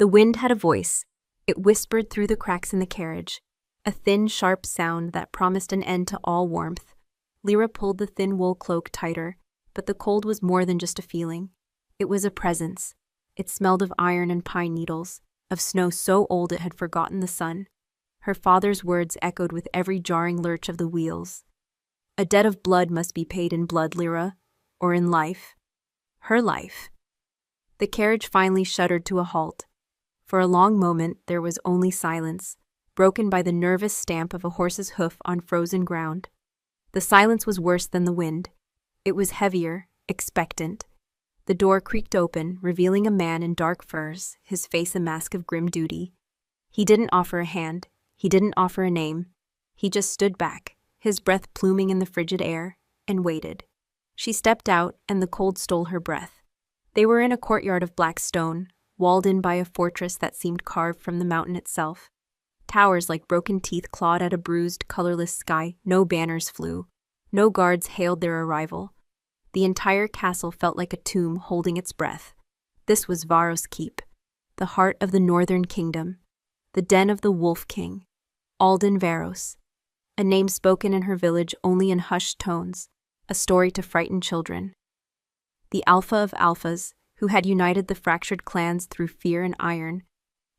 The wind had a voice. It whispered through the cracks in the carriage, a thin, sharp sound that promised an end to all warmth. Lyra pulled the thin wool cloak tighter, but the cold was more than just a feeling. It was a presence. It smelled of iron and pine needles, of snow so old it had forgotten the sun. Her father's words echoed with every jarring lurch of the wheels. A debt of blood must be paid in blood, Lyra, or in life. Her life. The carriage finally shuddered to a halt. For a long moment there was only silence, broken by the nervous stamp of a horse's hoof on frozen ground. The silence was worse than the wind. It was heavier, expectant. The door creaked open, revealing a man in dark furs, his face a mask of grim duty. He didn't offer a hand. He didn't offer a name. He just stood back, his breath pluming in the frigid air, and waited. She stepped out, and the cold stole her breath. They were in a courtyard of black stone, walled in by a fortress that seemed carved from the mountain itself. Towers like broken teeth clawed at a bruised, colorless sky. No banners flew. No guards hailed their arrival. The entire castle felt like a tomb holding its breath. This was Varos Keep, the heart of the northern kingdom, the den of the Wolf King, Alden Varos, a name spoken in her village only in hushed tones, a story to frighten children. The Alpha of Alphas, who had united the fractured clans through fear and iron,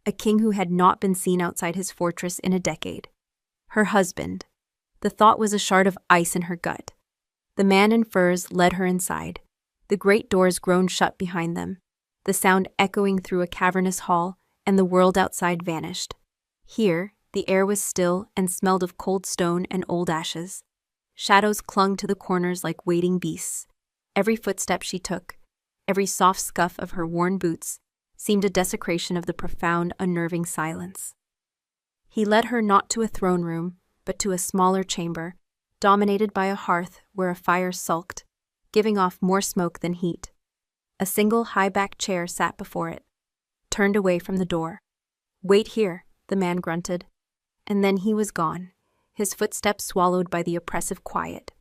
a king who had not been seen outside his fortress in a decade. Her husband. The thought was a shard of ice in her gut. The man in furs led her inside. The great doors groaned shut behind them, the sound echoing through a cavernous hall, and the world outside vanished. Here, the air was still and smelled of cold stone and old ashes. Shadows clung to the corners like waiting beasts. Every footstep she took, every soft scuff of her worn boots, seemed a desecration of the profound, unnerving silence. He led her not to a throne room, but to a smaller chamber, dominated by a hearth where a fire sulked, giving off more smoke than heat. A single high-backed chair sat before it, turned away from the door. "Wait here," the man grunted. And then he was gone, his footsteps swallowed by the oppressive quiet.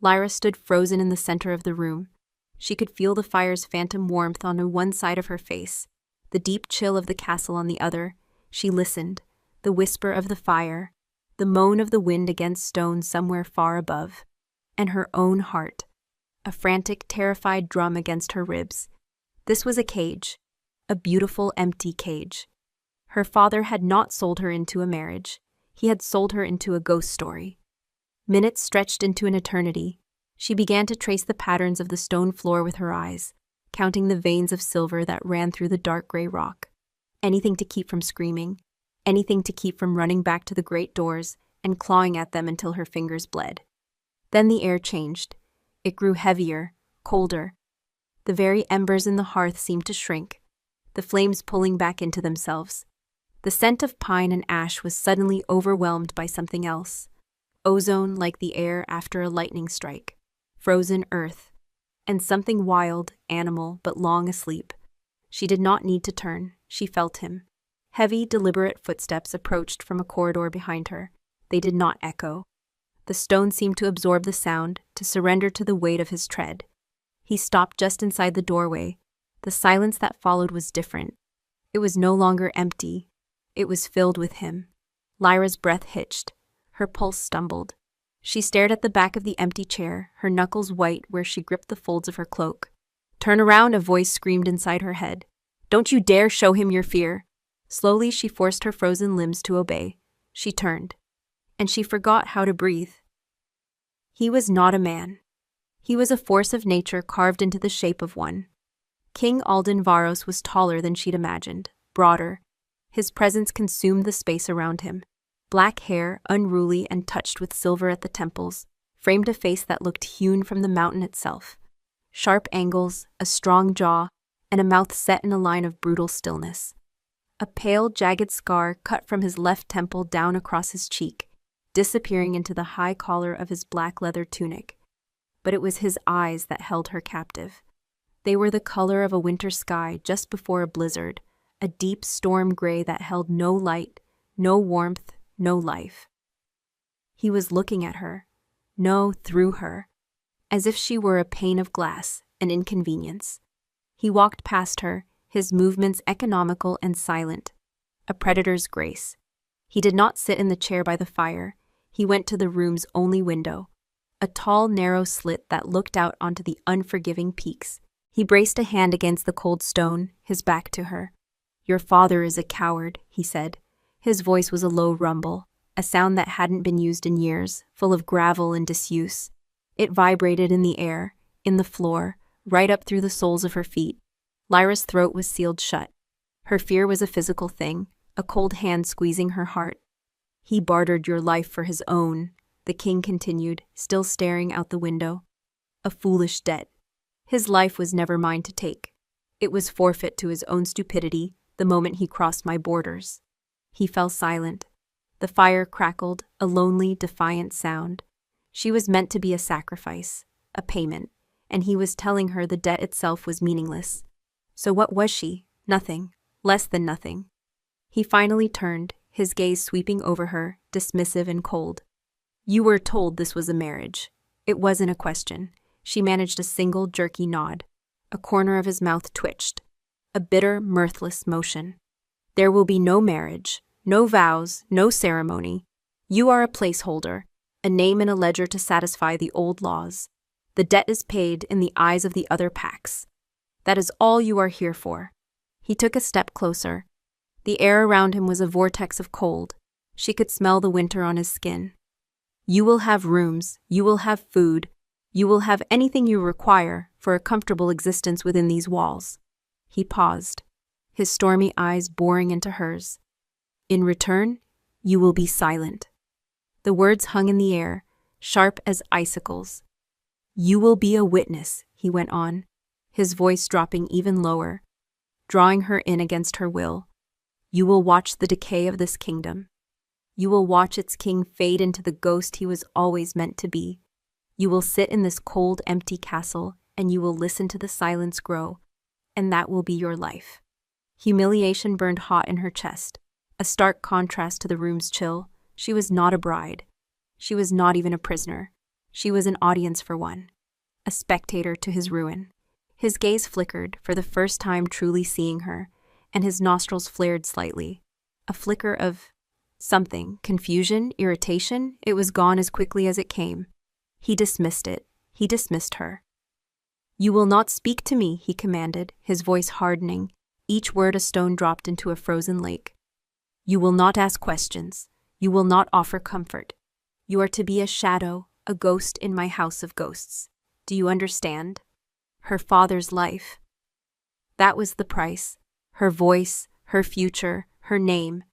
Lyra stood frozen in the center of the room. She could feel the fire's phantom warmth on one side of her face, the deep chill of the castle on the other. She listened, the whisper of the fire, the moan of the wind against stone somewhere far above, and her own heart, a frantic, terrified drum against her ribs. This was a cage, a beautiful, empty cage. Her father had not sold her into a marriage. He had sold her into a ghost story. Minutes stretched into an eternity. She began to trace the patterns of the stone floor with her eyes, counting the veins of silver that ran through the dark gray rock. Anything to keep from screaming, anything to keep from running back to the great doors and clawing at them until her fingers bled. Then the air changed. It grew heavier, colder. The very embers in the hearth seemed to shrink, the flames pulling back into themselves. The scent of pine and ash was suddenly overwhelmed by something else. Ozone like the air after a lightning strike, frozen earth, and something wild, animal, but long asleep. She did not need to turn. She felt him. Heavy, deliberate footsteps approached from a corridor behind her. They did not echo. The stone seemed to absorb the sound, to surrender to the weight of his tread. He stopped just inside the doorway. The silence that followed was different. It was no longer empty. It was filled with him. Lyra's breath hitched. Her pulse stumbled. She stared at the back of the empty chair, her knuckles white where she gripped the folds of her cloak. "Turn around," a voice screamed inside her head. "Don't you dare show him your fear." Slowly she forced her frozen limbs to obey. She turned. And she forgot how to breathe. He was not a man. He was a force of nature carved into the shape of one. King Alden Varos was taller than she'd imagined, broader. His presence consumed the space around him. Black hair, unruly and touched with silver at the temples, framed a face that looked hewn from the mountain itself. Sharp angles, a strong jaw, and a mouth set in a line of brutal stillness. A pale, jagged scar cut from his left temple down across his cheek, disappearing into the high collar of his black leather tunic. But it was his eyes that held her captive. They were the color of a winter sky just before a blizzard, a deep storm gray that held no light, no warmth, no life. He was looking at her, no, through her, as if she were a pane of glass, an inconvenience. He walked past her, his movements economical and silent. A predator's grace. He did not sit in the chair by the fire. He went to the room's only window, a tall, narrow slit that looked out onto the unforgiving peaks. He braced a hand against the cold stone, his back to her. "Your father is a coward," he said. His voice was a low rumble, a sound that hadn't been used in years, full of gravel and disuse. It vibrated in the air, in the floor, right up through the soles of her feet. Lyra's throat was sealed shut. Her fear was a physical thing, a cold hand squeezing her heart. "He bartered your life for his own," the king continued, still staring out the window. "A foolish debt. His life was never mine to take. It was forfeit to his own stupidity the moment he crossed my borders." He fell silent. The fire crackled, a lonely, defiant sound. She was meant to be a sacrifice, a payment, and he was telling her the debt itself was meaningless. So what was she? Nothing. Less than nothing. He finally turned, his gaze sweeping over her, dismissive and cold. "You were told this was a marriage." It wasn't a question. She managed a single jerky nod. A corner of his mouth twitched. A bitter, mirthless motion. "There will be no marriage, no vows, no ceremony. You are a placeholder, a name in a ledger to satisfy the old laws. The debt is paid in the eyes of the other packs. That is all you are here for." He took a step closer. The air around him was a vortex of cold. She could smell the winter on his skin. "You will have rooms, you will have food, you will have anything you require for a comfortable existence within these walls." He paused, his stormy eyes boring into hers. "In return, you will be silent." The words hung in the air, sharp as icicles. "You will be a witness," he went on, his voice dropping even lower, drawing her in against her will. "You will watch the decay of this kingdom. You will watch its king fade into the ghost he was always meant to be. You will sit in this cold, empty castle, and you will listen to the silence grow, and that will be your life." Humiliation burned hot in her chest, a stark contrast to the room's chill. She was not a bride. She was not even a prisoner. She was an audience for one, a spectator to his ruin. His gaze flickered, for the first time truly seeing her, and his nostrils flared slightly. A flicker of something, confusion, irritation. It was gone as quickly as it came. He dismissed it. He dismissed her. "You will not speak to me," he commanded, his voice hardening, each word a stone dropped into a frozen lake. "You will not ask questions. You will not offer comfort. You are to be a shadow, a ghost in my house of ghosts. Do you understand? Her father's life. That was the price. Her voice, her future, her name."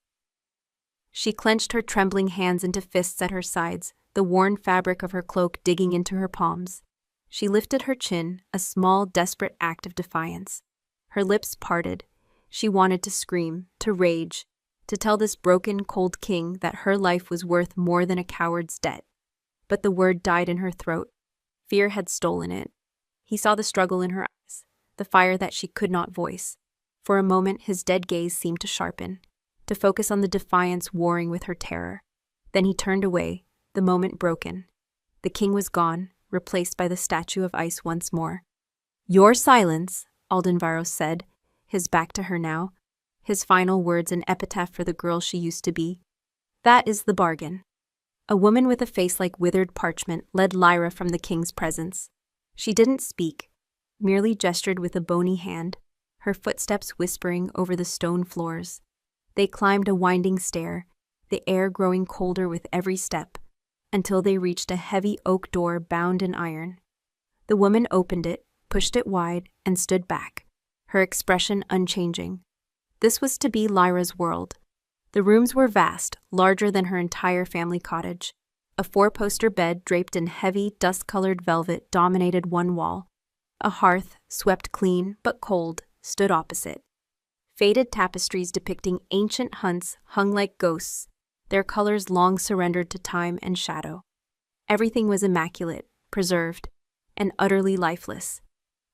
She clenched her trembling hands into fists at her sides, the worn fabric of her cloak digging into her palms. She lifted her chin, a small, desperate act of defiance. Her lips parted. She wanted to scream, to rage, to tell this broken, cold king that her life was worth more than a coward's debt. But the word died in her throat. Fear had stolen it. He saw the struggle in her eyes, the fire that she could not voice. For a moment, his dead gaze seemed to sharpen, to focus on the defiance warring with her terror. Then he turned away, the moment broken. The king was gone, replaced by the statue of ice once more. "Your silence," Aldenvaros said, his back to her now, his final words an epitaph for the girl she used to be. "That is the bargain." A woman with a face like withered parchment led Lyra from the king's presence. She didn't speak, merely gestured with a bony hand, her footsteps whispering over the stone floors. They climbed a winding stair, the air growing colder with every step, until they reached a heavy oak door bound in iron. The woman opened it, pushed it wide, and stood back, her expression unchanging. This was to be Lyra's world. The rooms were vast, larger than her entire family cottage. A four-poster bed draped in heavy, dust-colored velvet dominated one wall. A hearth, swept clean but cold, stood opposite. Faded tapestries depicting ancient hunts hung like ghosts, their colors long surrendered to time and shadow. Everything was immaculate, preserved, and utterly lifeless.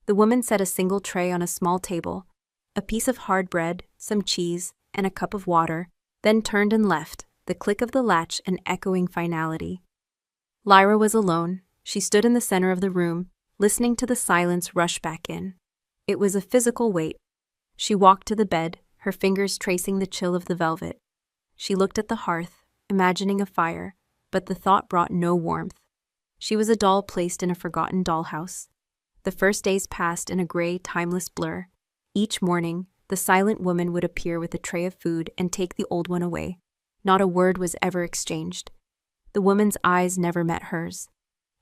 The woman set a single tray on a small table, a piece of hard bread, some cheese, and a cup of water, then turned and left, the click of the latch an echoing finality. Lyra was alone. She stood in the center of the room, listening to the silence rush back in. It was a physical weight, She walked to the bed, her fingers tracing the chill of the velvet. She looked at the hearth, imagining a fire, but the thought brought no warmth. She was a doll placed in a forgotten dollhouse. The first days passed in a gray, timeless blur. Each morning, the silent woman would appear with a tray of food and take the old one away. Not a word was ever exchanged. The woman's eyes never met hers.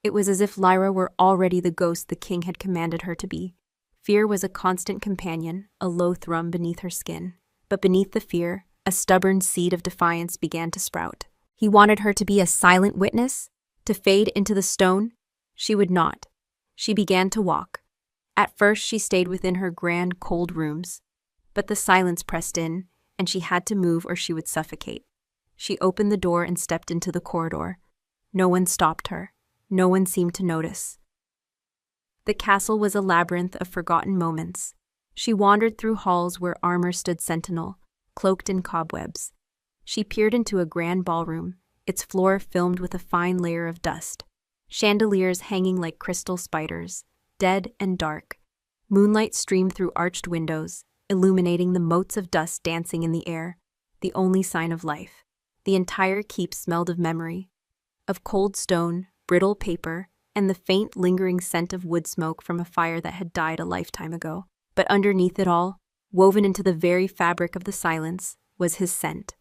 It was as if Lyra were already the ghost the king had commanded her to be. Fear was a constant companion, a low thrum beneath her skin. But beneath the fear, a stubborn seed of defiance began to sprout. He wanted her to be a silent witness, to fade into the stone. She would not. She began to walk. At first she stayed within her grand, cold rooms. But the silence pressed in, and she had to move or she would suffocate. She opened the door and stepped into the corridor. No one stopped her. No one seemed to notice. The castle was a labyrinth of forgotten moments. She wandered through halls where armor stood sentinel, cloaked in cobwebs. She peered into a grand ballroom, its floor filmed with a fine layer of dust. Chandeliers hanging like crystal spiders, dead and dark. Moonlight streamed through arched windows, illuminating the motes of dust dancing in the air, the only sign of life. The entire keep smelled of memory, of cold stone, brittle paper, and the faint, lingering scent of wood smoke from a fire that had died a lifetime ago. But underneath it all, woven into the very fabric of the silence, was his scent.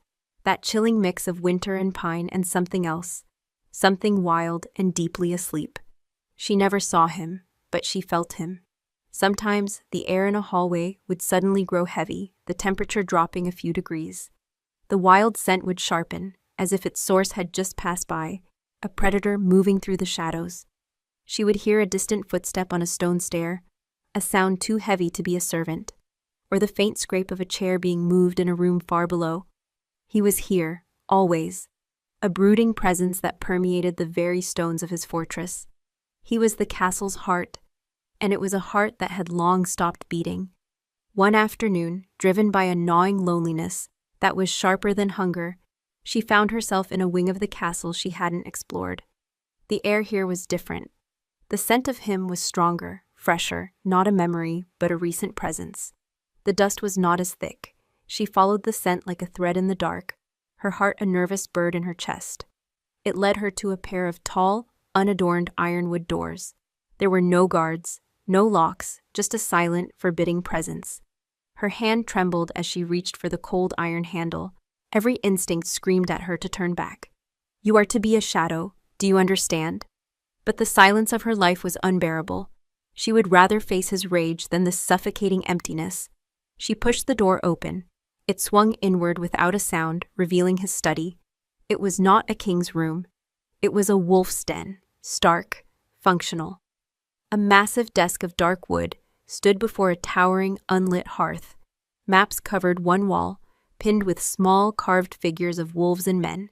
That chilling mix of winter and pine and something else, something wild and deeply asleep. She never saw him, but she felt him. Sometimes the air in a hallway would suddenly grow heavy, the temperature dropping a few degrees. The wild scent would sharpen, as if its source had just passed by, a predator moving through the shadows. She would hear a distant footstep on a stone stair, a sound too heavy to be a servant, or the faint scrape of a chair being moved in a room far below. He was here, always, a brooding presence that permeated the very stones of his fortress. He was the castle's heart, and it was a heart that had long stopped beating. One afternoon, driven by a gnawing loneliness that was sharper than hunger, she found herself in a wing of the castle she hadn't explored. The air here was different. The scent of him was stronger, fresher, not a memory, but a recent presence. The dust was not as thick. She followed the scent like a thread in the dark, her heart a nervous bird in her chest. It led her to a pair of tall, unadorned ironwood doors. There were no guards, no locks, just a silent, forbidding presence. Her hand trembled as she reached for the cold iron handle. Every instinct screamed at her to turn back. You are to be a shadow, do you understand? But the silence of her life was unbearable. She would rather face his rage than this suffocating emptiness. She pushed the door open. It swung inward without a sound, revealing his study. It was not a king's room. It was a wolf's den, stark, functional. A massive desk of dark wood stood before a towering, unlit hearth. Maps covered one wall, pinned with small carved figures of wolves and men,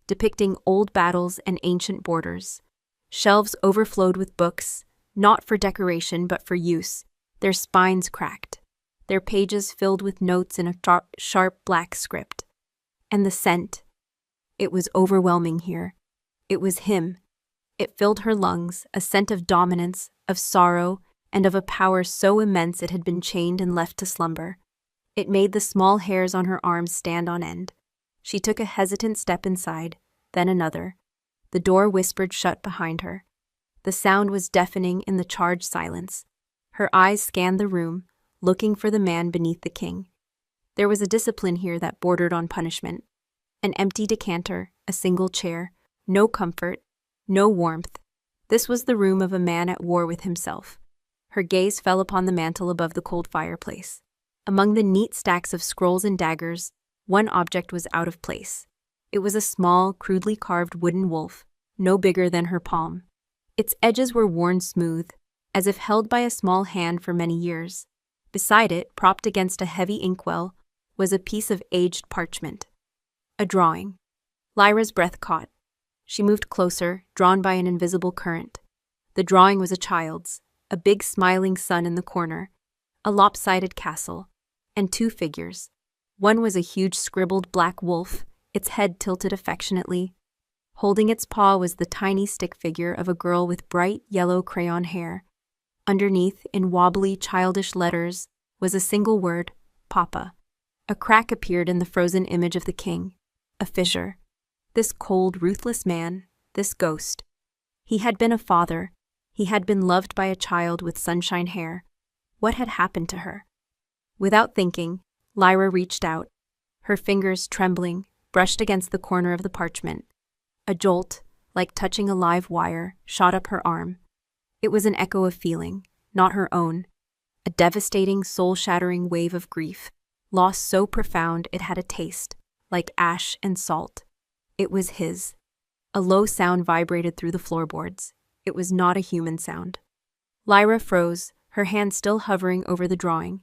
depicting old battles and ancient borders. Shelves overflowed with books, not for decoration but for use, their spines cracked, their pages filled with notes in a sharp black script. And the scent. It was overwhelming here. It was him. It filled her lungs, a scent of dominance, of sorrow, and of a power so immense it had been chained and left to slumber. It made the small hairs on her arms stand on end. She took a hesitant step inside, then another. The door whispered shut behind her. The sound was deafening in the charged silence. Her eyes scanned the room, looking for the man beneath the king. There was a discipline here that bordered on punishment. An empty decanter, a single chair, no comfort, no warmth. This was the room of a man at war with himself. Her gaze fell upon the mantel above the cold fireplace. Among the neat stacks of scrolls and daggers, one object was out of place. It was a small, crudely carved wooden wolf, no bigger than her palm. Its edges were worn smooth, as if held by a small hand for many years. Beside it, propped against a heavy inkwell, was a piece of aged parchment. A drawing. Lyra's breath caught. She moved closer, drawn by an invisible current. The drawing was a child's, a big smiling sun in the corner, a lopsided castle, and two figures. One was a huge scribbled black wolf, its head tilted affectionately. Holding its paw was the tiny stick figure of a girl with bright yellow crayon hair. Underneath, in wobbly, childish letters, was a single word, Papa. A crack appeared in the frozen image of the king, a fissure. This cold, ruthless man, this ghost. He had been a father. He had been loved by a child with sunshine hair. What had happened to her? Without thinking, Lyra reached out. Her fingers, trembling, brushed against the corner of the parchment. A jolt, like touching a live wire, shot up her arm. It was an echo of feeling, not her own. A devastating, soul-shattering wave of grief, loss so profound it had a taste, like ash and salt. It was his. A low sound vibrated through the floorboards. It was not a human sound. Lyra froze, her hand still hovering over the drawing.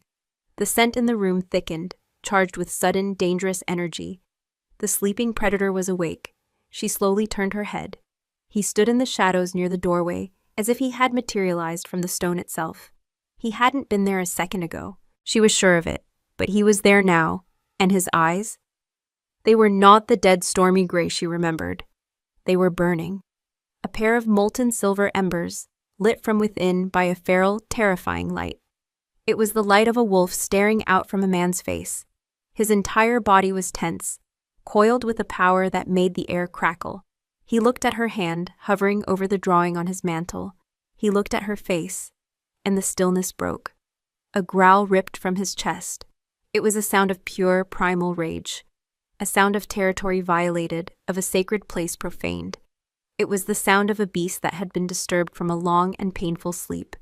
The scent in the room thickened, charged with sudden, dangerous energy. The sleeping predator was awake. She slowly turned her head. He stood in the shadows near the doorway, as if he had materialized from the stone itself. He hadn't been there a second ago. She was sure of it, but he was there now, and his eyes? They were not the dead stormy gray she remembered. They were burning. A pair of molten silver embers, lit from within by a feral, terrifying light. It was the light of a wolf staring out from a man's face. His entire body was tense, coiled with a power that made the air crackle. He looked at her hand, hovering over the drawing on his mantle. He looked at her face, and the stillness broke. A growl ripped from his chest. It was a sound of pure, primal rage. A sound of territory violated, of a sacred place profaned. It was the sound of a beast that had been disturbed from a long and painful sleep.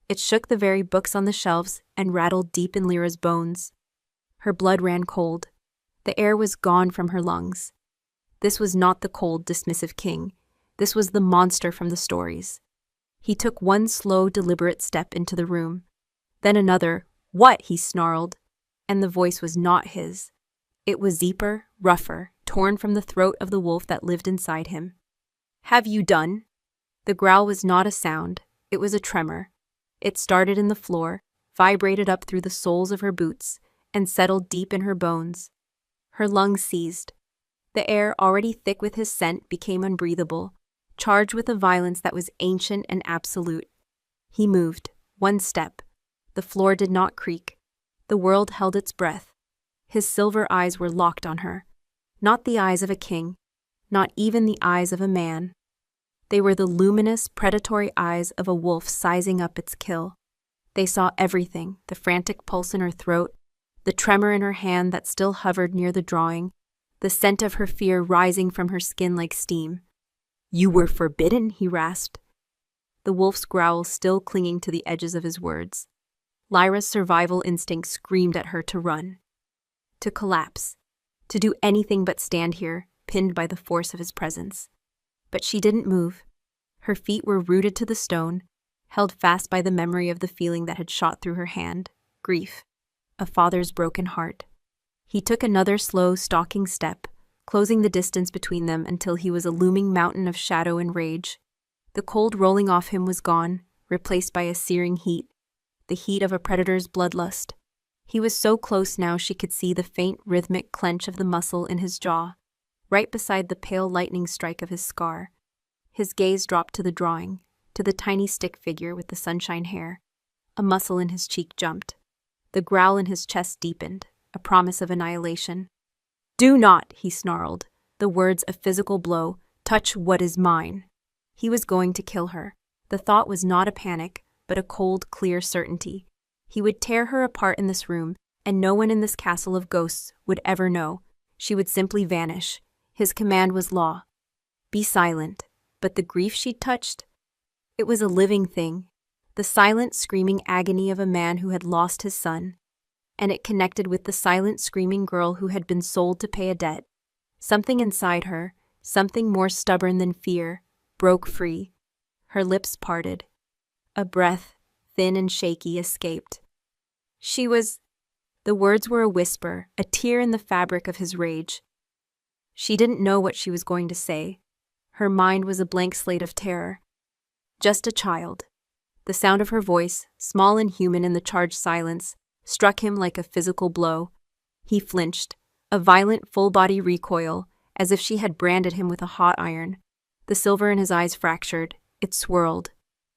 It shook the very books on the shelves and rattled deep in Lyra's bones. Her blood ran cold. The air was gone from her lungs. This was not the cold, dismissive king. This was the monster from the stories. He took one slow, deliberate step into the room. Then another. "What?" he snarled. And the voice was not his. It was deeper, rougher, torn from the throat of the wolf that lived inside him. "Have you done?" The growl was not a sound. It was a tremor. It started in the floor, vibrated up through the soles of her boots, and settled deep in her bones. Her lungs seized. The air, already thick with his scent, became unbreathable, charged with a violence that was ancient and absolute. He moved, one step. The floor did not creak. The world held its breath. His silver eyes were locked on her. Not the eyes of a king, not even the eyes of a man. They were the luminous, predatory eyes of a wolf sizing up its kill. They saw everything, the frantic pulse in her throat, the tremor in her hand that still hovered near the drawing, the scent of her fear rising from her skin like steam. "You were forbidden," he rasped, the wolf's growl still clinging to the edges of his words. Lyra's survival instinct screamed at her to run, to collapse, to do anything but stand here, pinned by the force of his presence. But she didn't move. Her feet were rooted to the stone, held fast by the memory of the feeling that had shot through her hand, grief, a father's broken heart. He took another slow, stalking step, closing the distance between them until he was a looming mountain of shadow and rage. The cold rolling off him was gone, replaced by a searing heat, the heat of a predator's bloodlust. He was so close now she could see the faint, rhythmic clench of the muscle in his jaw, right beside the pale lightning strike of his scar. His gaze dropped to the drawing, to the tiny stick figure with the sunshine hair. A muscle in his cheek jumped. The growl in his chest deepened, a promise of annihilation. "Do not," he snarled, the words a physical blow, "touch what is mine." He was going to kill her. The thought was not a panic, but a cold, clear certainty. He would tear her apart in this room, and no one in this castle of ghosts would ever know. She would simply vanish. His command was law. Be silent. But the grief she touched? It was a living thing. The silent, screaming agony of a man who had lost his son. And it connected with the silent, screaming girl who had been sold to pay a debt. Something inside her, something more stubborn than fear, broke free. Her lips parted. A breath, thin and shaky, escaped. She was... The words were a whisper, a tear in the fabric of his rage. She didn't know what she was going to say. Her mind was a blank slate of terror. Just a child. The sound of her voice, small and human in the charged silence, struck him like a physical blow. He flinched, a violent full-body recoil, as if she had branded him with a hot iron. The silver in his eyes fractured. It swirled.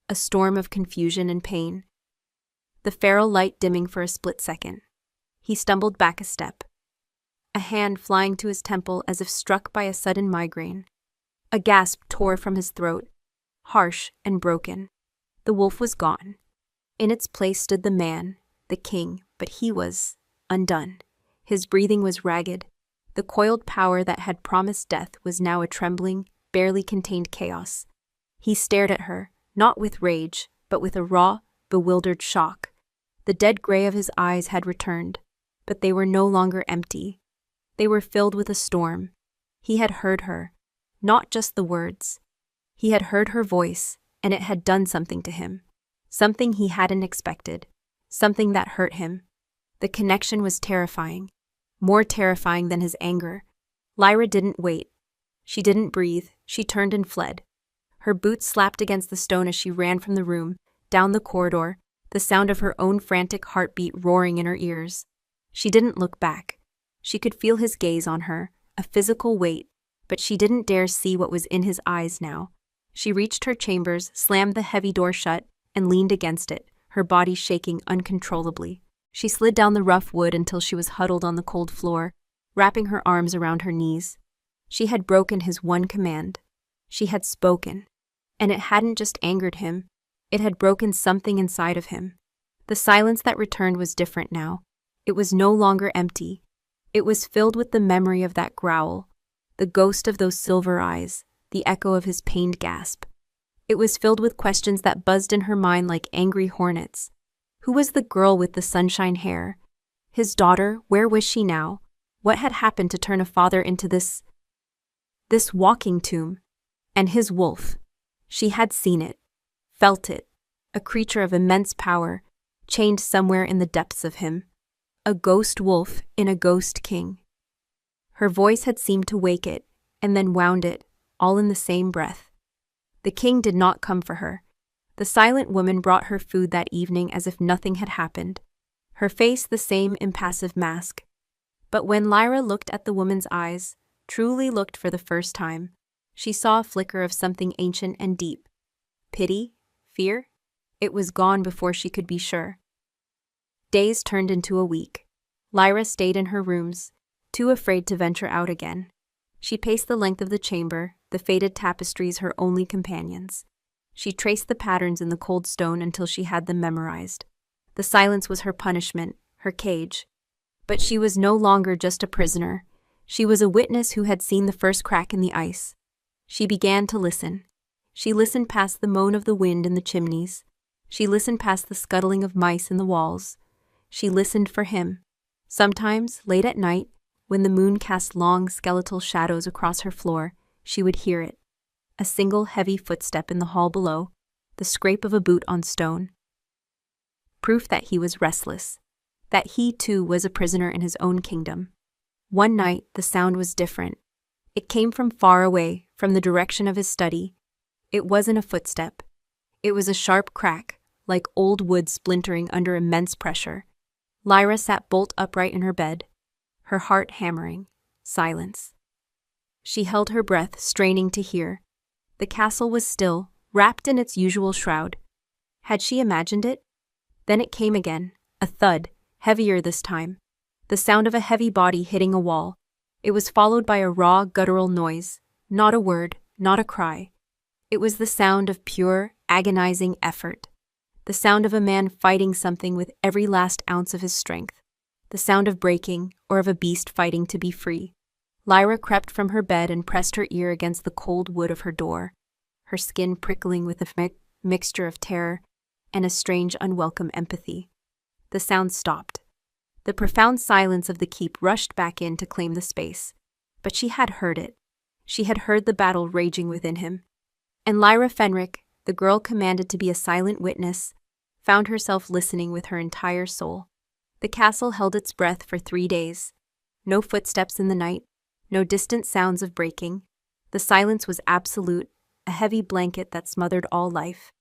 A storm of confusion and pain. the feral light dimming for a split second. He stumbled back a step, a hand flying to his temple as if struck by a sudden migraine. A gasp tore from his throat, harsh and broken. The wolf was gone. In its place stood the man, the king, but he was undone. His breathing was ragged. The coiled power that had promised death was now a trembling, barely contained chaos. He stared at her, not with rage, but with a raw, bewildered shock. The dead gray of his eyes had returned, but they were no longer empty. They were filled with a storm. He had heard her, not just the words. He had heard her voice, and it had done something to him. Something he hadn't expected. Something that hurt him. The connection was terrifying. More terrifying than his anger. Lyra didn't wait. She didn't breathe. She turned and fled. Her boots slapped against the stone as she ran from the room, down the corridor, the sound of her own frantic heartbeat roaring in her ears. She didn't look back. She could feel his gaze on her, a physical weight, but she didn't dare see what was in his eyes now. She reached her chambers, slammed the heavy door shut, and leaned against it, her body shaking uncontrollably. She slid down the rough wood until she was huddled on the cold floor, wrapping her arms around her knees. She had broken his one command. She had spoken. And it hadn't just angered him. It had broken something inside of him. The silence that returned was different now. It was no longer empty. It was filled with the memory of that growl, the ghost of those silver eyes, the echo of his pained gasp. It was filled with questions that buzzed in her mind like angry hornets. Who was the girl with the sunshine hair? His daughter, where was she now? What had happened to turn a father into this walking tomb? And his wolf. She had seen it, felt it, a creature of immense power, chained somewhere in the depths of him. A ghost wolf in a ghost king. Her voice had seemed to wake it, and then wound it, all in the same breath. The king did not come for her. The silent woman brought her food that evening as if nothing had happened, her face the same impassive mask. But when Lyra looked at the woman's eyes, truly looked for the first time, she saw a flicker of something ancient and deep. Pity? Fear? It was gone before she could be sure. Days turned into a week. Lyra stayed in her rooms, too afraid to venture out again. She paced the length of the chamber, the faded tapestries her only companions. She traced the patterns in the cold stone until she had them memorized. The silence was her punishment, her cage. But she was no longer just a prisoner. She was a witness who had seen the first crack in the ice. She began to listen. She listened past the moan of the wind in the chimneys. She listened past the scuttling of mice in the walls. She listened for him. Sometimes, late at night, when the moon cast long skeletal shadows across her floor, she would hear it. A single heavy footstep in the hall below, the scrape of a boot on stone. Proof that he was restless, that he too was a prisoner in his own kingdom. One night, the sound was different. It came from far away, from the direction of his study. It wasn't a footstep. It was a sharp crack, like old wood splintering under immense pressure. Lyra sat bolt upright in her bed, her heart hammering. Silence. She held her breath, straining to hear. The castle was still, wrapped in its usual shroud. Had she imagined it? Then it came again, a thud, heavier this time. The sound of a heavy body hitting a wall. It was followed by a raw, guttural noise, not a word, not a cry. It was the sound of pure, agonizing effort. The sound of a man fighting something with every last ounce of his strength. The sound of breaking, or of a beast fighting to be free. Lyra crept from her bed and pressed her ear against the cold wood of her door, her skin prickling with a mixture of terror and a strange, unwelcome empathy. The sound stopped. The profound silence of the keep rushed back in to claim the space. But she had heard it. She had heard the battle raging within him. And Lyra Fenric, the girl commanded to be a silent witness, found herself listening with her entire soul. The castle held its breath for 3 days. No footsteps in the night, no distant sounds of breaking. The silence was absolute, a heavy blanket that smothered all life.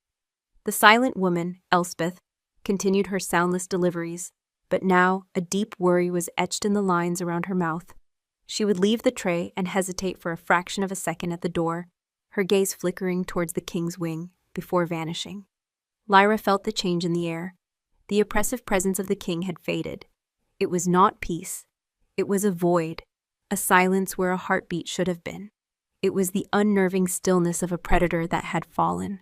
The silent woman, Elspeth, continued her soundless deliveries, but now a deep worry was etched in the lines around her mouth. She would leave the tray and hesitate for a fraction of a second at the door, her gaze flickering towards the king's wing, before vanishing. Lyra felt the change in the air. The oppressive presence of the king had faded. It was not peace. It was a void, a silence where a heartbeat should have been. It was the unnerving stillness of a predator that had fallen.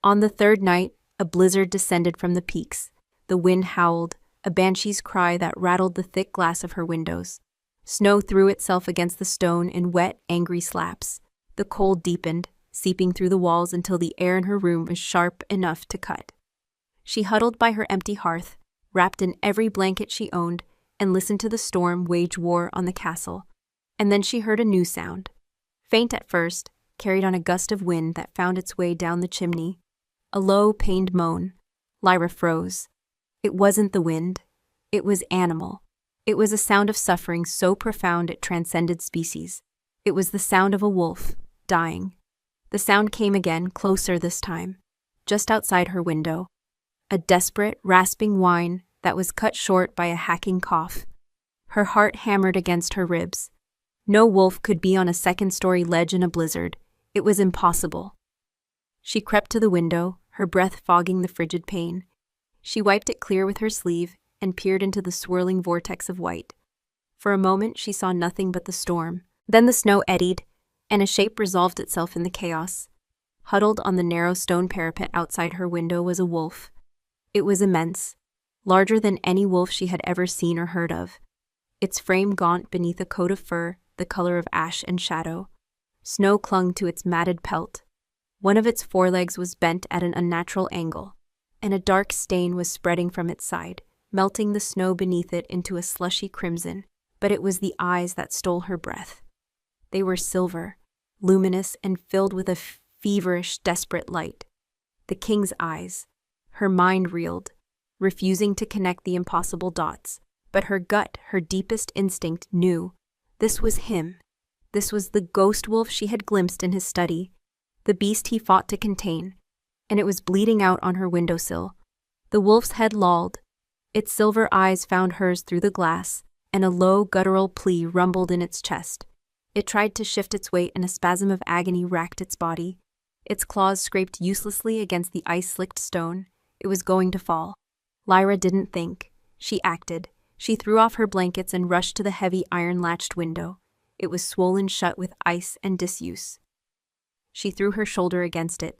On the third night, a blizzard descended from the peaks. The wind howled, a banshee's cry that rattled the thick glass of her windows. Snow threw itself against the stone in wet, angry slaps. The cold deepened, seeping through the walls until the air in her room was sharp enough to cut. She huddled by her empty hearth, wrapped in every blanket she owned, and listened to the storm wage war on the castle. And then she heard a new sound. Faint at first, carried on a gust of wind that found its way down the chimney. A low, pained moan. Lyra froze. It wasn't the wind. It was animal. It was a sound of suffering so profound it transcended species. It was the sound of a wolf, dying. The sound came again, closer this time, just outside her window. A desperate, rasping whine that was cut short by a hacking cough. Her heart hammered against her ribs. No wolf could be on a second-story ledge in a blizzard. It was impossible. She crept to the window, her breath fogging the frigid pane. She wiped it clear with her sleeve and peered into the swirling vortex of white. For a moment she saw nothing but the storm. Then the snow eddied, and a shape resolved itself in the chaos. Huddled on the narrow stone parapet outside her window was a wolf. It was immense, larger than any wolf she had ever seen or heard of. Its frame gaunt beneath a coat of fur, the color of ash and shadow. Snow clung to its matted pelt. One of its forelegs was bent at an unnatural angle, and a dark stain was spreading from its side, melting the snow beneath it into a slushy crimson. But it was the eyes that stole her breath. They were silver, luminous, and filled with a feverish, desperate light. The king's eyes. Her mind reeled, refusing to connect the impossible dots. But her gut, her deepest instinct, knew. This was him. This was the ghost wolf she had glimpsed in his study, the beast he fought to contain, and it was bleeding out on her windowsill. The wolf's head lolled. Its silver eyes found hers through the glass, and a low, guttural plea rumbled in its chest. It tried to shift its weight, and a spasm of agony racked its body. Its claws scraped uselessly against the ice-slicked stone. It was going to fall. Lyra didn't think. She acted. She threw off her blankets and rushed to the heavy iron-latched window. It was swollen shut with ice and disuse. She threw her shoulder against it.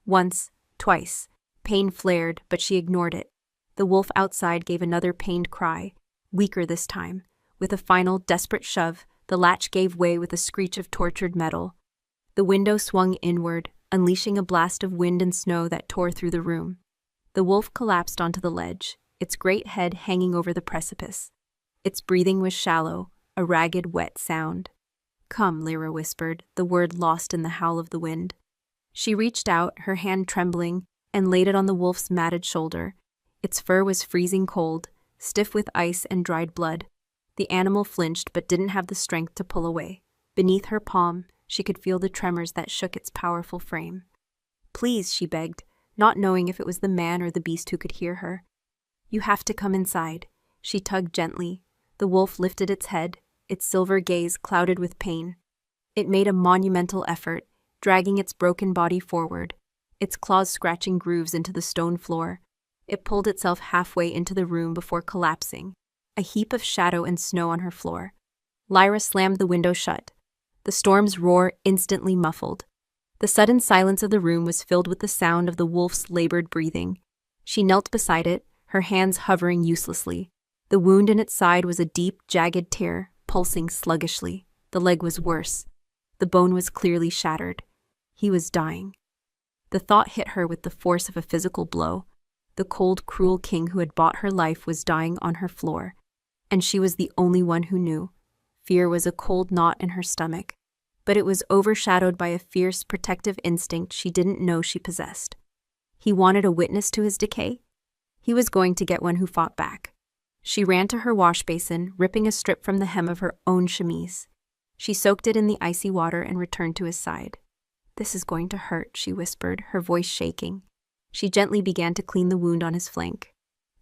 Once, twice. Pain flared, but she ignored it. The wolf outside gave another pained cry, weaker this time. With a final, desperate shove, the latch gave way with a screech of tortured metal. The window swung inward, unleashing a blast of wind and snow that tore through the room. The wolf collapsed onto the ledge, its great head hanging over the precipice. Its breathing was shallow, a ragged, wet sound. "Come," Lyra whispered, the word lost in the howl of the wind. She reached out, her hand trembling, and laid it on the wolf's matted shoulder. Its fur was freezing cold, stiff with ice and dried blood. The animal flinched but didn't have the strength to pull away. Beneath her palm, she could feel the tremors that shook its powerful frame. "Please," she begged, not knowing if it was the man or the beast who could hear her. "You have to come inside." She tugged gently. The wolf lifted its head, its silver gaze clouded with pain. It made a monumental effort, dragging its broken body forward, its claws scratching grooves into the stone floor. It pulled itself halfway into the room before collapsing, a heap of shadow and snow on her floor. Lyra slammed the window shut. The storm's roar instantly muffled. The sudden silence of the room was filled with the sound of the wolf's labored breathing. She knelt beside it, her hands hovering uselessly. The wound in its side was a deep, jagged tear, pulsing sluggishly. The leg was worse. The bone was clearly shattered. He was dying. The thought hit her with the force of a physical blow. The cold, cruel king who had bought her life was dying on her floor, and she was the only one who knew. Fear was a cold knot in her stomach, but it was overshadowed by a fierce, protective instinct she didn't know she possessed. He wanted a witness to his decay? He was going to get one who fought back. She ran to her wash basin, ripping a strip from the hem of her own chemise. She soaked it in the icy water and returned to his side. "This is going to hurt," she whispered, her voice shaking. She gently began to clean the wound on his flank.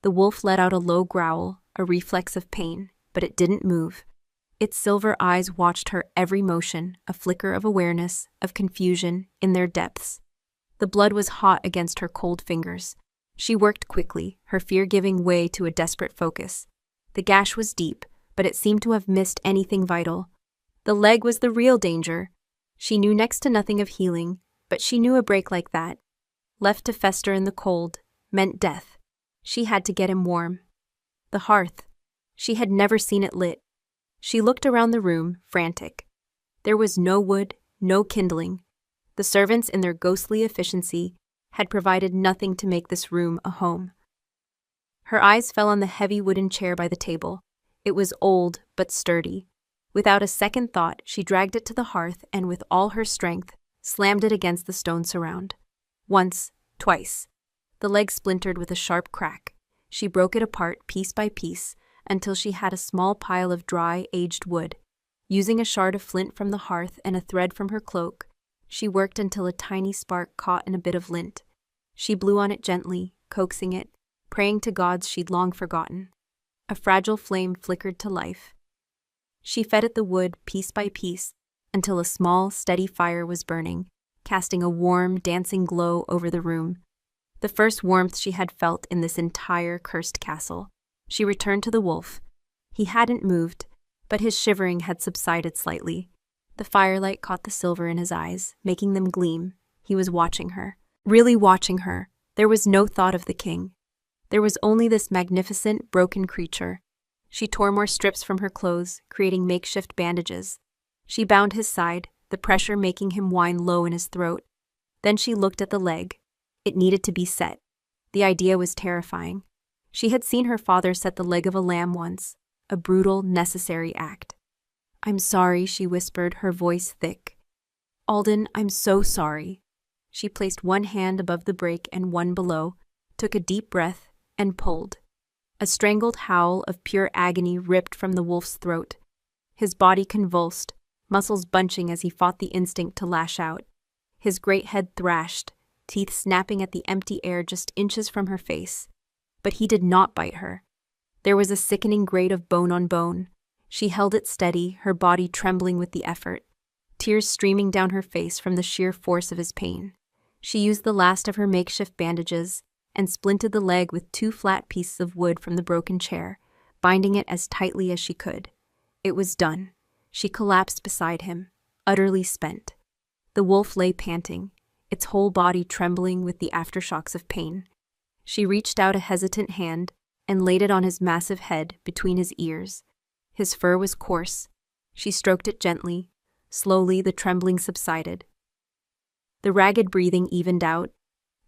The wolf let out a low growl, a reflex of pain, but it didn't move. Its silver eyes watched her every motion, a flicker of awareness, of confusion, in their depths. The blood was hot against her cold fingers. She worked quickly, her fear giving way to a desperate focus. The gash was deep, but it seemed to have missed anything vital. The leg was the real danger. She knew next to nothing of healing, but she knew a break like that, left to fester in the cold, meant death. She had to get him warm. The hearth. She had never seen it lit. She looked around the room, frantic. There was no wood, no kindling. The servants, in their ghostly efficiency, had provided nothing to make this room a home. Her eyes fell on the heavy wooden chair by the table. It was old, but sturdy. Without a second thought, she dragged it to the hearth and, with all her strength, slammed it against the stone surround. Once, twice. The leg splintered with a sharp crack. She broke it apart piece by piece until she had a small pile of dry, aged wood. Using a shard of flint from the hearth and a thread from her cloak, she worked until a tiny spark caught in a bit of lint. She blew on it gently, coaxing it, praying to gods she'd long forgotten. A fragile flame flickered to life. She fed it the wood piece by piece until a small, steady fire was burning, casting a warm, dancing glow over the room. The first warmth she had felt in this entire cursed castle. She returned to the wolf. He hadn't moved, but his shivering had subsided slightly. The firelight caught the silver in his eyes, making them gleam. He was watching her. Really watching her. There was no thought of the king. There was only this magnificent, broken creature. She tore more strips from her clothes, creating makeshift bandages. She bound his side, the pressure making him whine low in his throat. Then she looked at the leg. It needed to be set. The idea was terrifying. She had seen her father set the leg of a lamb once, a brutal, necessary act. "I'm sorry," she whispered, her voice thick. "Alden, I'm so sorry." She placed one hand above the break and one below, took a deep breath, and pulled. A strangled howl of pure agony ripped from the wolf's throat. His body convulsed, muscles bunching as he fought the instinct to lash out. His great head thrashed, teeth snapping at the empty air just inches from her face. But he did not bite her. There was a sickening grate of bone on bone. She held it steady, her body trembling with the effort, tears streaming down her face from the sheer force of his pain. She used the last of her makeshift bandages and splinted the leg with 2 flat pieces of wood from the broken chair, binding it as tightly as she could. It was done. She collapsed beside him, utterly spent. The wolf lay panting, its whole body trembling with the aftershocks of pain. She reached out a hesitant hand and laid it on his massive head between his ears. His fur was coarse. She stroked it gently. Slowly, the trembling subsided. The ragged breathing evened out.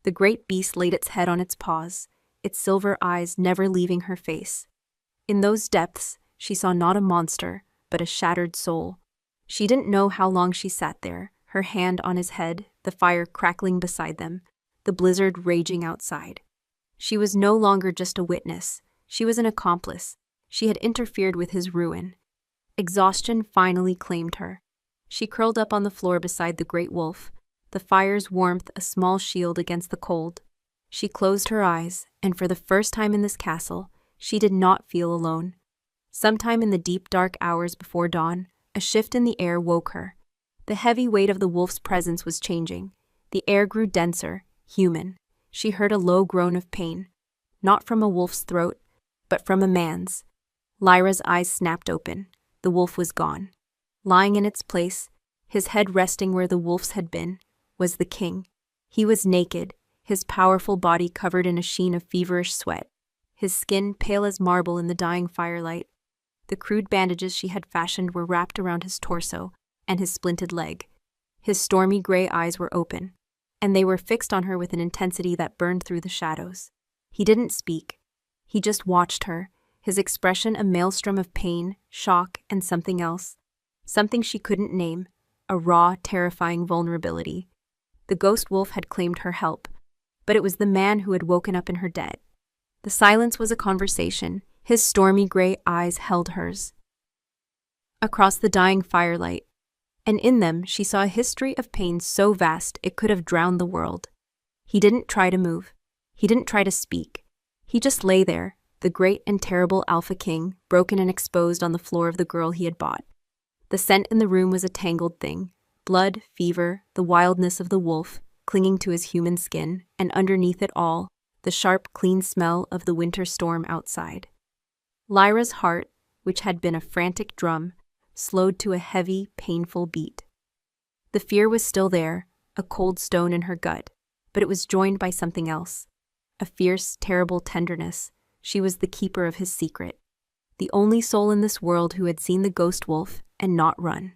The great beast laid its head on its paws, its silver eyes never leaving her face. In those depths, she saw not a monster, but a shattered soul. She didn't know how long she sat there, her hand on his head, the fire crackling beside them, the blizzard raging outside. She was no longer just a witness. She was an accomplice. She had interfered with his ruin. Exhaustion finally claimed her. She curled up on the floor beside the great wolf, the fire's warmth a small shield against the cold. She closed her eyes, and for the first time in this castle, she did not feel alone. Sometime in the deep dark hours before dawn, a shift in the air woke her. The heavy weight of the wolf's presence was changing. The air grew denser, human. She heard a low groan of pain, not from a wolf's throat, but from a man's. Lyra's eyes snapped open. The wolf was gone. Lying in its place, his head resting where the wolf's had been, was the king. He was naked, his powerful body covered in a sheen of feverish sweat, his skin pale as marble in the dying firelight. The crude bandages she had fashioned were wrapped around his torso and his splinted leg. His stormy gray eyes were open, and they were fixed on her with an intensity that burned through the shadows. He didn't speak. He just watched her, his expression a maelstrom of pain, shock, and something else. Something she couldn't name, a raw, terrifying vulnerability. The ghost wolf had claimed her help, but it was the man who had woken up in her debt. The silence was a conversation. His stormy gray eyes held hers. Across the dying firelight, and in them she saw a history of pain so vast it could have drowned the world. He didn't try to move. He didn't try to speak. He just lay there, the great and terrible Alpha King, broken and exposed on the floor of the girl he had bought. The scent in the room was a tangled thing. Blood, fever, the wildness of the wolf, clinging to his human skin, and underneath it all, the sharp, clean smell of the winter storm outside. Lyra's heart, which had been a frantic drum, slowed to a heavy, painful beat. The fear was still there, a cold stone in her gut, but it was joined by something else. A fierce, terrible tenderness. She was the keeper of his secret. The only soul in this world who had seen the ghost wolf and not run.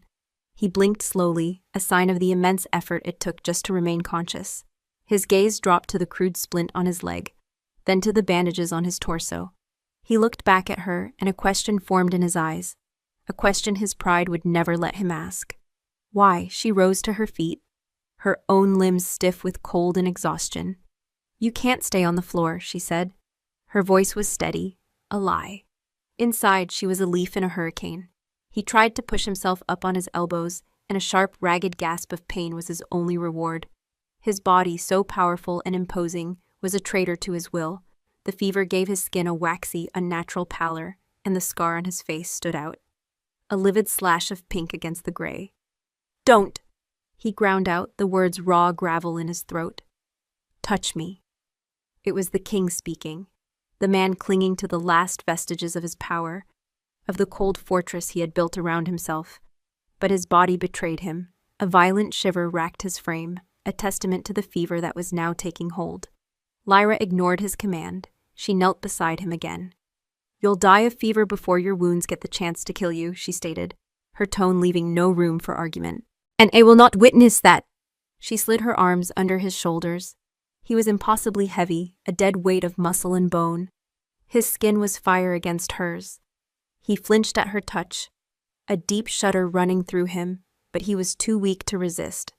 He blinked slowly, a sign of the immense effort it took just to remain conscious. His gaze dropped to the crude splint on his leg, then to the bandages on his torso. He looked back at her, and a question formed in his eyes, a question his pride would never let him ask. Why? She rose to her feet, her own limbs stiff with cold and exhaustion. "You can't stay on the floor," she said. Her voice was steady, a lie. Inside, she was a leaf in a hurricane. He tried to push himself up on his elbows, and a sharp, ragged gasp of pain was his only reward. His body, so powerful and imposing, was a traitor to his will. The fever gave his skin a waxy, unnatural pallor, and the scar on his face stood out, a livid slash of pink against the gray. "Don't!" He ground out, the words raw gravel in his throat. "Touch me." It was the king speaking, the man clinging to the last vestiges of his power, of the cold fortress he had built around himself. But his body betrayed him. A violent shiver racked his frame, a testament to the fever that was now taking hold. Lyra ignored his command. She knelt beside him again. "You'll die of fever before your wounds get the chance to kill you," she stated, her tone leaving no room for argument. "And I will not witness that." She slid her arms under his shoulders. He was impossibly heavy, a dead weight of muscle and bone. His skin was fire against hers. He flinched at her touch, a deep shudder running through him, but he was too weak to resist.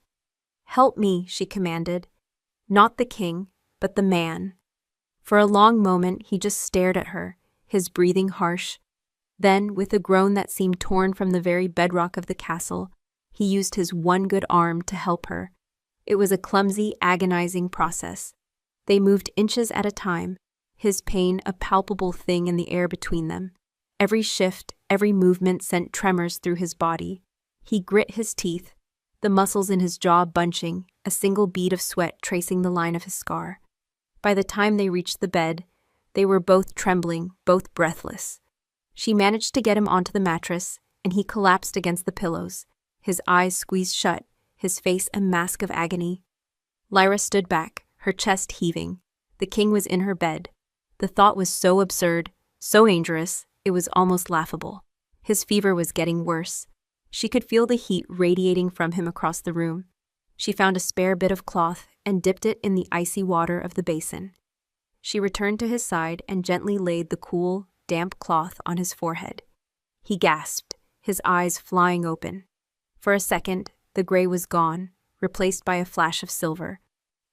"Help me," she commanded. Not the king, but the man. For a long moment, he just stared at her, his breathing harsh. Then, with a groan that seemed torn from the very bedrock of the castle, he used his one good arm to help her. It was a clumsy, agonizing process. They moved inches at a time, his pain a palpable thing in the air between them. Every shift, every movement sent tremors through his body. He grit his teeth, the muscles in his jaw bunching, a single bead of sweat tracing the line of his scar. By the time they reached the bed, they were both trembling, both breathless. She managed to get him onto the mattress, and he collapsed against the pillows, his eyes squeezed shut, his face a mask of agony. Lyra stood back, her chest heaving. The king was in her bed. The thought was so absurd, so dangerous, it was almost laughable. His fever was getting worse. She could feel the heat radiating from him across the room. She found a spare bit of cloth and dipped it in the icy water of the basin. She returned to his side and gently laid the cool, damp cloth on his forehead. He gasped, his eyes flying open. For a second, the gray was gone, replaced by a flash of silver.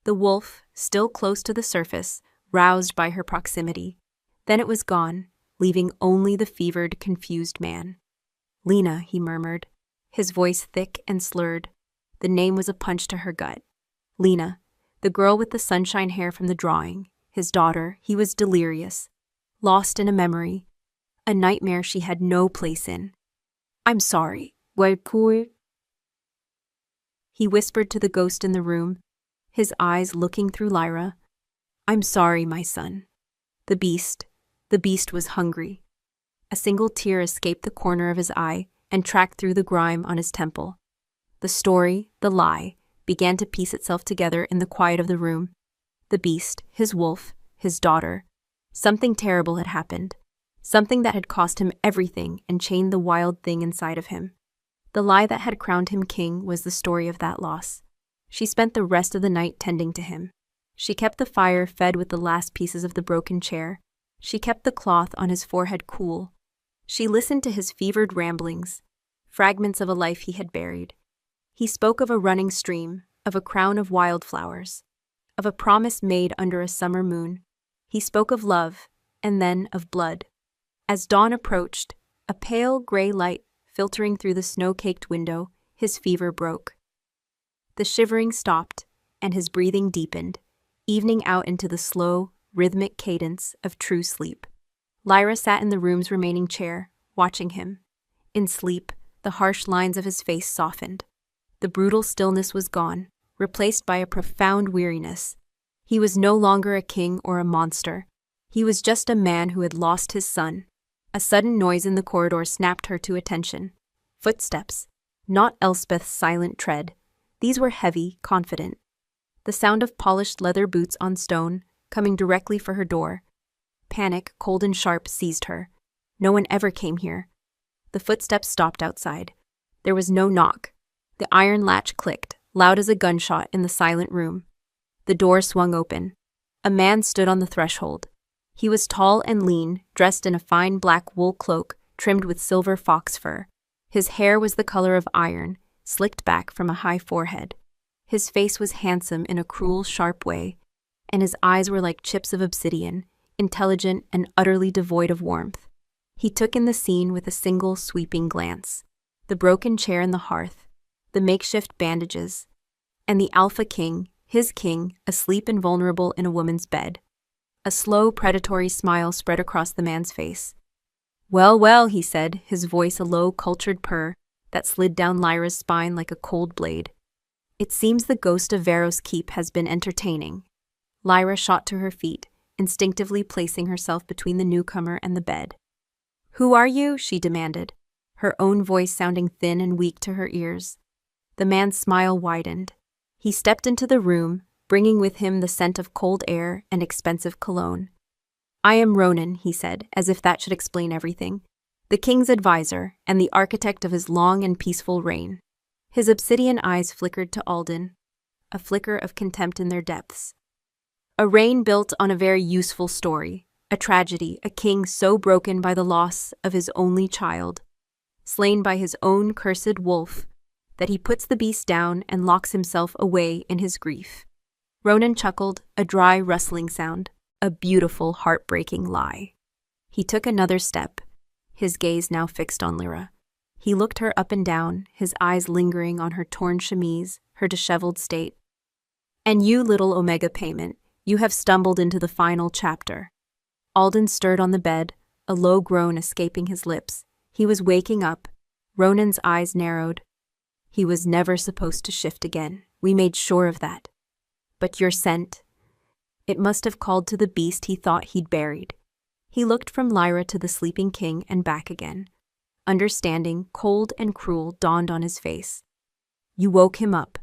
The wolf, still close to the surface, roused by her proximity. Then it was gone, leaving only the fevered, confused man. "Lena," he murmured, his voice thick and slurred. The name was a punch to her gut. Lena, the girl with the sunshine hair from the drawing, his daughter. He was delirious, lost in a memory, a nightmare she had no place in. "I'm sorry." He whispered to the ghost in the room, his eyes looking through Lyra. "I'm sorry, my son." The beast was hungry. A single tear escaped the corner of his eye and tracked through the grime on his temple. The story, the lie, began to piece itself together in the quiet of the room. The beast, his wolf, his daughter. Something terrible had happened. Something that had cost him everything and chained the wild thing inside of him. The lie that had crowned him king was the story of that loss. She spent the rest of the night tending to him. She kept the fire fed with the last pieces of the broken chair. She kept the cloth on his forehead cool. She listened to his fevered ramblings, fragments of a life he had buried. He spoke of a running stream, of a crown of wildflowers, of a promise made under a summer moon. He spoke of love, and then of blood. As dawn approached, a pale gray light filtering through the snow-caked window, his fever broke. The shivering stopped, and his breathing deepened, evening out into the slow, rhythmic cadence of true sleep. Lyra sat in the room's remaining chair, watching him. In sleep, the harsh lines of his face softened. The brutal stillness was gone, replaced by a profound weariness. He was no longer a king or a monster. He was just a man who had lost his son. A sudden noise in the corridor snapped her to attention. Footsteps. Not Elspeth's silent tread. These were heavy, confident. The sound of polished leather boots on stone, coming directly for her door. Panic, cold and sharp, seized her. No one ever came here. The footsteps stopped outside. There was no knock. The iron latch clicked, loud as a gunshot in the silent room. The door swung open. A man stood on the threshold. He was tall and lean, dressed in a fine black wool cloak trimmed with silver fox fur. His hair was the color of iron, slicked back from a high forehead. His face was handsome in a cruel, sharp way, and his eyes were like chips of obsidian, intelligent and utterly devoid of warmth. He took in the scene with a single sweeping glance. The broken chair in the hearth, the makeshift bandages, and the Alpha King, his king, asleep and vulnerable in a woman's bed. A slow, predatory smile spread across the man's face. "Well, well," he said, his voice a low, cultured purr that slid down Lyra's spine like a cold blade. "It seems the ghost of Varos Keep has been entertaining." Lyra shot to her feet, instinctively placing herself between the newcomer and the bed. "Who are you?" she demanded, her own voice sounding thin and weak to her ears. The man's smile widened. He stepped into the room, bringing with him the scent of cold air and expensive cologne. "I am Ronan," he said, as if that should explain everything. "The king's advisor and the architect of his long and peaceful reign." His obsidian eyes flickered to Alden, a flicker of contempt in their depths. "A reign built on a very useful story, a tragedy, a king so broken by the loss of his only child, slain by his own cursed wolf, that he puts the beast down and locks himself away in his grief." Ronan chuckled, a dry, rustling sound. "A beautiful, heartbreaking lie." He took another step, his gaze now fixed on Lyra. He looked her up and down, his eyes lingering on her torn chemise, her disheveled state. "And you, little Omega Payment, you have stumbled into the final chapter." Alden stirred on the bed, a low groan escaping his lips. He was waking up. Ronan's eyes narrowed. "He was never supposed to shift again. We made sure of that. But your scent, it must have called to the beast he thought he'd buried." He looked from Lyra to the sleeping king and back again. Understanding, cold and cruel, dawned on his face. "You woke him up."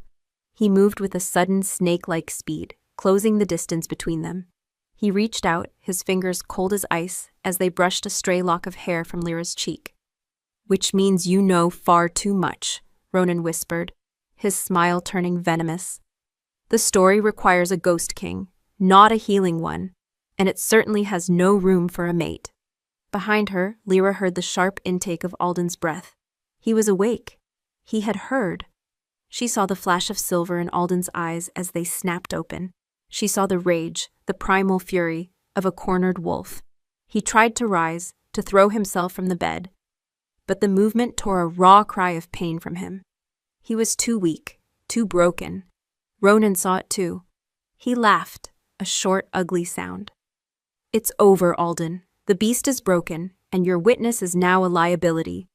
He moved with a sudden snake-like speed, closing the distance between them. He reached out, his fingers cold as ice, as they brushed a stray lock of hair from Lyra's cheek. "Which means you know far too much," Ronan whispered, his smile turning venomous. "The story requires a ghost king, not a healing one, and it certainly has no room for a mate." Behind her, Lyra heard the sharp intake of Alden's breath. He was awake. He had heard. She saw the flash of silver in Alden's eyes as they snapped open. She saw the rage, the primal fury, of a cornered wolf. He tried to rise, to throw himself from the bed, but the movement tore a raw cry of pain from him. He was too weak, too broken. Ronan saw it too. He laughed, a short, ugly sound. "It's over, Alden. The beast is broken, and your witness is now a liability."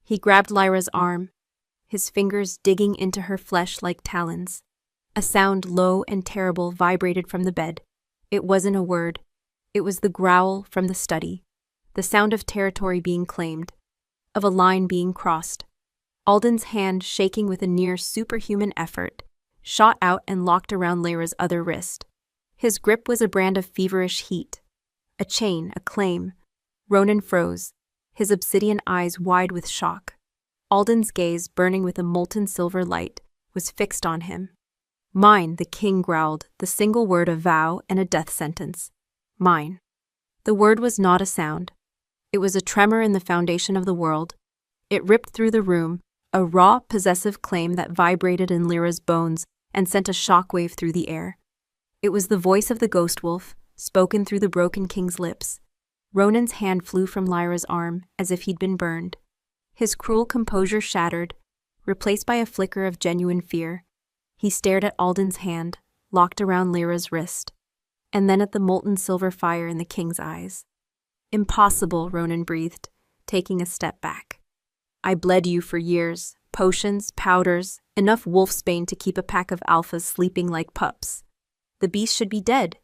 He grabbed Lyra's arm, his fingers digging into her flesh like talons. A sound low and terrible vibrated from the bed. It wasn't a word. It was the growl from the study, the sound of territory being claimed, of a line being crossed. Alden's hand, shaking with a near superhuman effort, shot out and locked around Lyra's other wrist. His grip was a brand of feverish heat. A chain, a claim. Ronan froze, his obsidian eyes wide with shock. Alden's gaze, burning with a molten silver light, was fixed on him. "Mine," the king growled, the single word a vow and a death sentence. "Mine." The word was not a sound. It was a tremor in the foundation of the world. It ripped through the room, a raw, possessive claim that vibrated in Lyra's bones and sent a shockwave through the air. It was the voice of the ghost wolf, spoken through the broken king's lips. Ronan's hand flew from Lyra's arm as if he'd been burned. His cruel composure shattered, replaced by a flicker of genuine fear. He stared at Alden's hand, locked around Lyra's wrist, and then at the molten silver fire in the king's eyes. "Impossible," Ronan breathed, taking a step back. "I bled you for years. Potions, powders, enough wolfsbane to keep a pack of alphas sleeping like pups. The beast should be dead.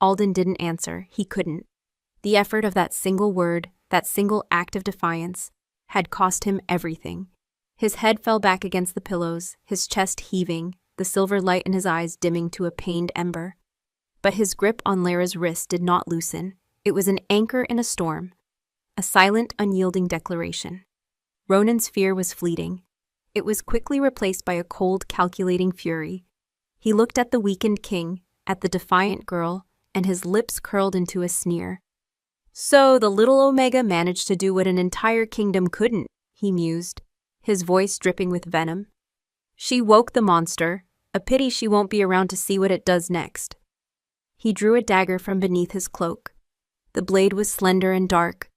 Alden didn't answer. He couldn't. The effort of that single word, that single act of defiance, had cost him everything. His head fell back against the pillows, his chest heaving, the silver light in his eyes dimming to a pained ember. But his grip on Lyra's wrist did not loosen. It was an anchor in a storm, a silent, unyielding declaration. Ronan's fear was fleeting. It was quickly replaced by a cold, calculating fury. He looked at the weakened king, at the defiant girl, and his lips curled into a sneer. So the little Omega managed to do what an entire kingdom couldn't, he mused, his voice dripping with venom. She woke the monster. A pity she won't be around to see what it does next. He drew a dagger from beneath his cloak. The blade was slender and dark,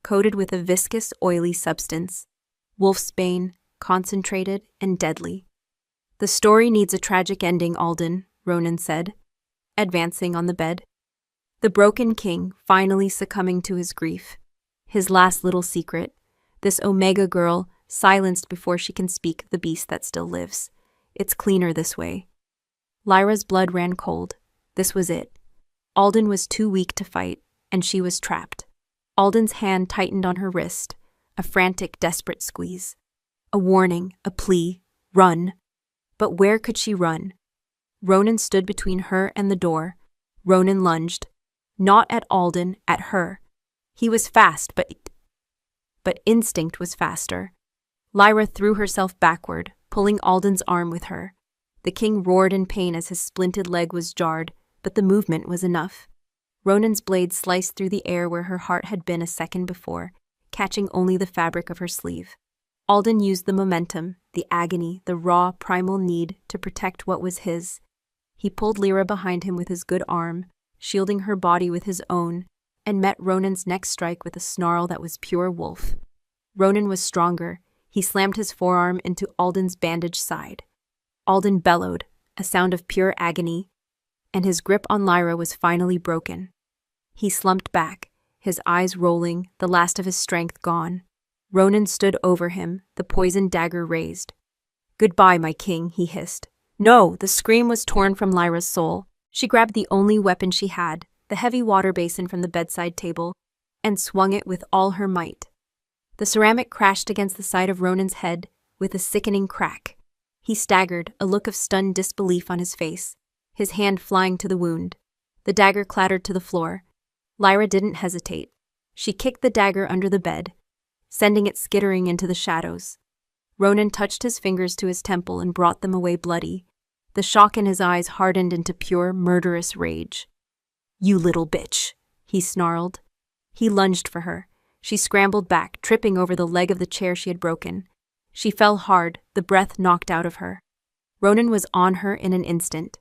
coated with a viscous, oily substance. Wolfsbane, concentrated and deadly. The story needs a tragic ending, Alden, Ronan said, advancing on the bed. The broken king finally succumbing to his grief. His last little secret, this Omega girl silenced before she can speak the beast that still lives. It's cleaner this way. Lyra's blood ran cold. This was it. Alden was too weak to fight, and she was trapped. Alden's hand tightened on her wrist, a frantic, desperate squeeze. A warning, a plea, run. But where could she run? Ronan stood between her and the door. Ronan lunged. Not at Alden, at her. He was fast, but instinct was faster. Lyra threw herself backward, pulling Alden's arm with her. The king roared in pain as his splinted leg was jarred, but the movement was enough. Ronan's blade sliced through the air where her heart had been a second before, catching only the fabric of her sleeve. Alden used the momentum, the agony, the raw, primal need to protect what was his. He pulled Lyra behind him with his good arm, shielding her body with his own, and met Ronan's next strike with a snarl that was pure wolf. Ronan was stronger. He slammed his forearm into Alden's bandaged side. Alden bellowed, a sound of pure agony, and his grip on Lyra was finally broken. He slumped back, his eyes rolling, the last of his strength gone. Ronan stood over him, the poisoned dagger raised. "Goodbye, my king," he hissed. No, the scream was torn from Lyra's soul. She grabbed the only weapon she had, the heavy water basin from the bedside table, and swung it with all her might. The ceramic crashed against the side of Ronan's head with a sickening crack. He staggered, a look of stunned disbelief on his face, his hand flying to the wound. The dagger clattered to the floor. Lyra didn't hesitate. She kicked the dagger under the bed, sending it skittering into the shadows. Ronan touched his fingers to his temple and brought them away bloody. The shock in his eyes hardened into pure, murderous rage. "You little bitch," he snarled. He lunged for her. She scrambled back, tripping over the leg of the chair she had broken. She fell hard, the breath knocked out of her. Ronan was on her in an instant,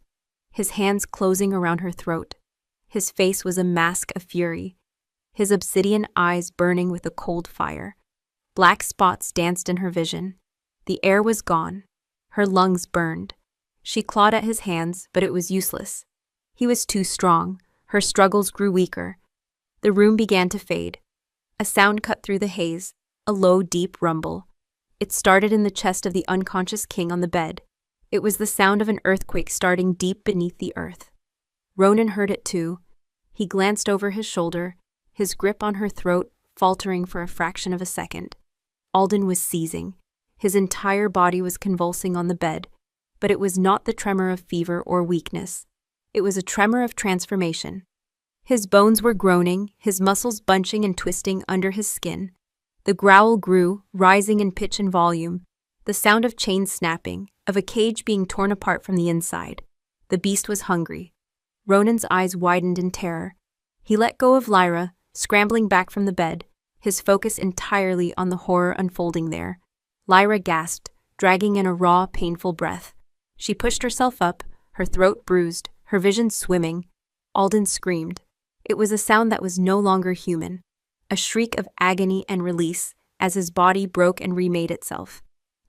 his hands closing around her throat. His face was a mask of fury, his obsidian eyes burning with a cold fire. Black spots danced in her vision. The air was gone. Her lungs burned. She clawed at his hands, but it was useless. He was too strong. Her struggles grew weaker. The room began to fade. A sound cut through the haze, a low, deep rumble. It started in the chest of the unconscious king on the bed. It was the sound of an earthquake starting deep beneath the earth. Ronan heard it too. He glanced over his shoulder, his grip on her throat faltering for a fraction of a second. Alden was seizing. His entire body was convulsing on the bed, but it was not the tremor of fever or weakness. It was a tremor of transformation. His bones were groaning, his muscles bunching and twisting under his skin. The growl grew, rising in pitch and volume, the sound of chains snapping, of a cage being torn apart from the inside. The beast was hungry. Ronan's eyes widened in terror. He let go of Lyra, scrambling back from the bed, his focus entirely on the horror unfolding there. Lyra gasped, dragging in a raw, painful breath. She pushed herself up, her throat bruised, her vision swimming. Alden screamed. It was a sound that was no longer human, a shriek of agony and release as his body broke and remade itself.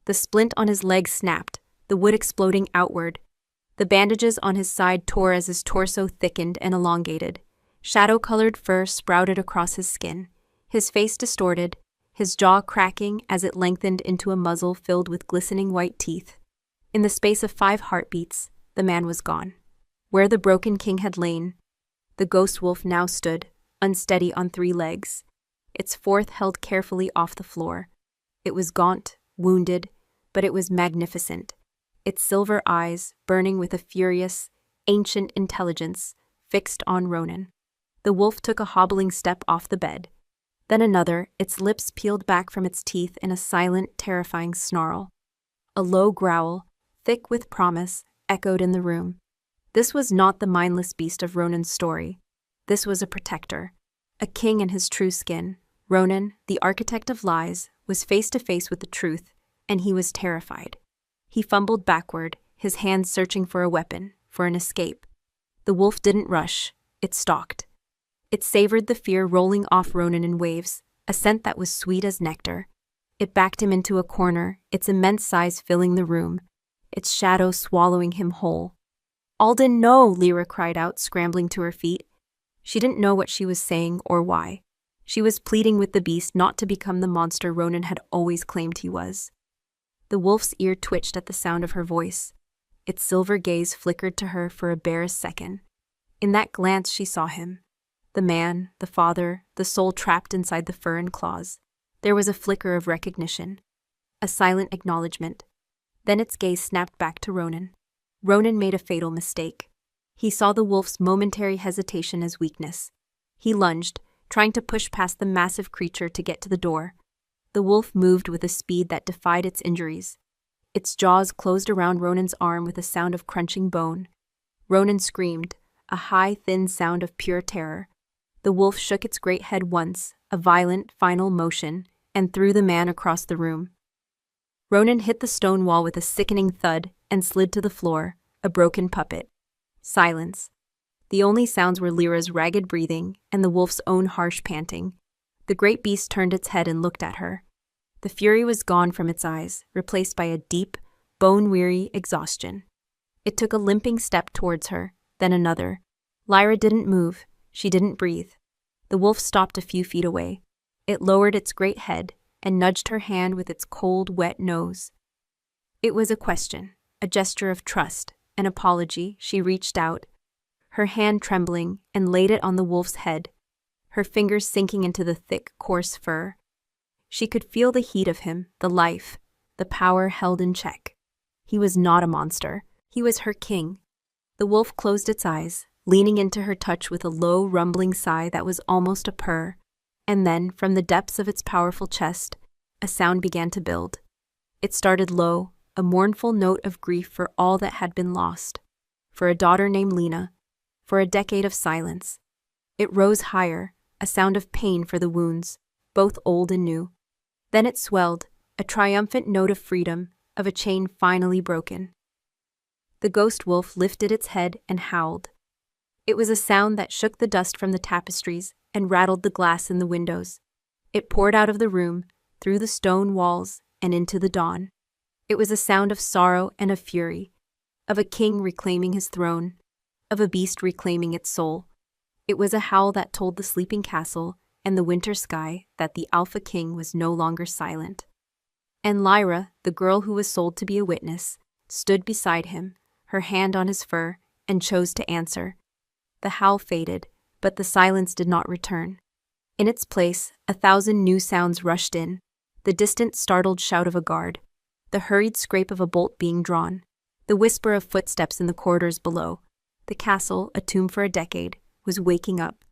The splint on his leg snapped, the wood exploding outward. The bandages on his side tore as his torso thickened and elongated. Shadow-colored fur sprouted across his skin, his face distorted, his jaw cracking as it lengthened into a muzzle filled with glistening white teeth. In the space of 5 heartbeats, the man was gone. Where the broken king had lain, the ghost wolf now stood, unsteady on 3 legs. Its fourth held carefully off the floor. It was gaunt, wounded, but it was magnificent, its silver eyes burning with a furious, ancient intelligence fixed on Ronan. The wolf took a hobbling step off the bed, then another, its lips peeled back from its teeth in a silent, terrifying snarl. A low growl, thick with promise, echoed in the room. This was not the mindless beast of Ronan's story. This was a protector, a king in his true skin. Ronan, the architect of lies, was face to face with the truth, and he was terrified. He fumbled backward, his hands searching for a weapon, for an escape. The wolf didn't rush, it stalked. It savored the fear rolling off Ronan in waves, a scent that was sweet as nectar. It backed him into a corner, its immense size filling the room, its shadow swallowing him whole. "Alden, no!" Lyra cried out, scrambling to her feet. She didn't know what she was saying or why. She was pleading with the beast not to become the monster Ronan had always claimed he was. The wolf's ear twitched at the sound of her voice. Its silver gaze flickered to her for a bare second. In that glance she saw him. The man, the father, the soul trapped inside the fur and claws. There was a flicker of recognition. A silent acknowledgement. Then its gaze snapped back to Ronan. Ronan made a fatal mistake. He saw the wolf's momentary hesitation as weakness. He lunged, trying to push past the massive creature to get to the door. The wolf moved with a speed that defied its injuries. Its jaws closed around Ronan's arm with a sound of crunching bone. Ronan screamed, a high, thin sound of pure terror. The wolf shook its great head once, a violent, final motion, and threw the man across the room. Ronan hit the stone wall with a sickening thud and slid to the floor, a broken puppet. Silence. The only sounds were Lyra's ragged breathing and the wolf's own harsh panting. The great beast turned its head and looked at her. The fury was gone from its eyes, replaced by a deep, bone-weary exhaustion. It took a limping step towards her, then another. Lyra didn't move. She didn't breathe. The wolf stopped a few feet away. It lowered its great head and nudged her hand with its cold, wet nose. It was a question, a gesture of trust, an apology. She reached out, her hand trembling, and laid it on the wolf's head, her fingers sinking into the thick, coarse fur. She could feel the heat of him, the life, the power held in check. He was not a monster. He was her king. The wolf closed its eyes, leaning into her touch with a low, rumbling sigh that was almost a purr. And then, from the depths of its powerful chest, a sound began to build. It started low, a mournful note of grief for all that had been lost, for a daughter named Lena, for a decade of silence. It rose higher, a sound of pain for the wounds, both old and new. Then it swelled, a triumphant note of freedom, of a chain finally broken. The ghost wolf lifted its head and howled. It was a sound that shook the dust from the tapestries and rattled the glass in the windows. It poured out of the room, through the stone walls, and into the dawn. It was a sound of sorrow and of fury, of a king reclaiming his throne, of a beast reclaiming its soul. It was a howl that told the sleeping castle and the winter sky that the Alpha King was no longer silent. And Lyra, the girl who was sold to be a witness, stood beside him, her hand on his fur, and chose to answer. The howl faded, but the silence did not return. In its place, 1,000 new sounds rushed in, the distant startled shout of a guard, the hurried scrape of a bolt being drawn, the whisper of footsteps in the corridors below. The castle, a tomb for a decade, was waking up.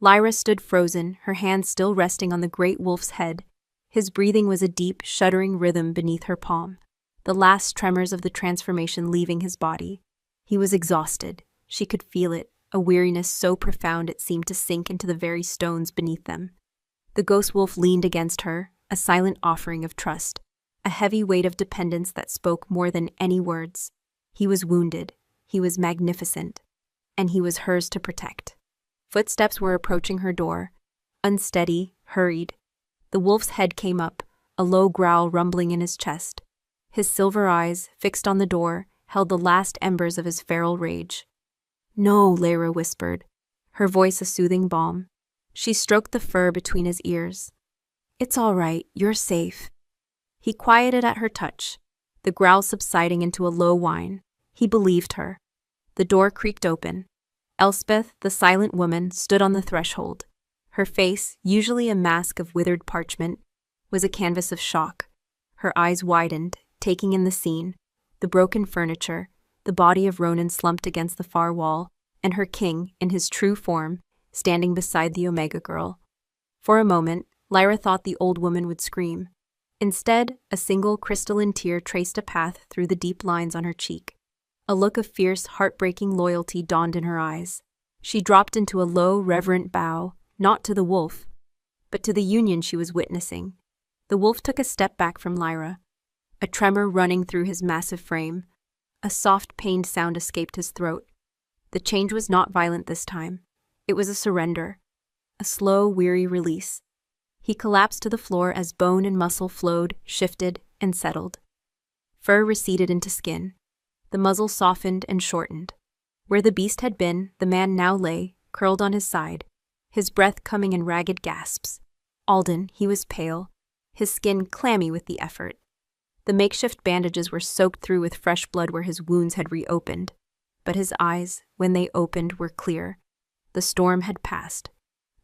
Lyra stood frozen, her hand still resting on the great wolf's head. His breathing was a deep, shuddering rhythm beneath her palm, the last tremors of the transformation leaving his body. He was exhausted. She could feel it, a weariness so profound it seemed to sink into the very stones beneath them. The ghost wolf leaned against her, a silent offering of trust, a heavy weight of dependence that spoke more than any words. He was wounded, he was magnificent, and he was hers to protect. Footsteps were approaching her door, unsteady, hurried. The wolf's head came up, a low growl rumbling in his chest. His silver eyes, fixed on the door, held the last embers of his feral rage. "No," Lyra whispered, her voice a soothing balm. She stroked the fur between his ears. "It's all right, you're safe." He quieted at her touch, the growl subsiding into a low whine. He believed her. The door creaked open. Elspeth, the silent woman, stood on the threshold. Her face, usually a mask of withered parchment, was a canvas of shock. Her eyes widened, taking in the scene, the broken furniture, the body of Ronan slumped against the far wall, and her king, in his true form, standing beside the Omega girl. For a moment, Lyra thought the old woman would scream. Instead, a single crystalline tear traced a path through the deep lines on her cheek. A look of fierce, heartbreaking loyalty dawned in her eyes. She dropped into a low, reverent bow, not to the wolf, but to the union she was witnessing. The wolf took a step back from Lyra, a tremor running through his massive frame. A soft, pained sound escaped his throat. The change was not violent this time. It was a surrender, a slow, weary release. He collapsed to the floor as bone and muscle flowed, shifted, and settled. Fur receded into skin. The muzzle softened and shortened. Where the beast had been, the man now lay, curled on his side, his breath coming in ragged gasps. Alden, he was pale, his skin clammy with the effort. The makeshift bandages were soaked through with fresh blood where his wounds had reopened. But his eyes, when they opened, were clear. The storm had passed.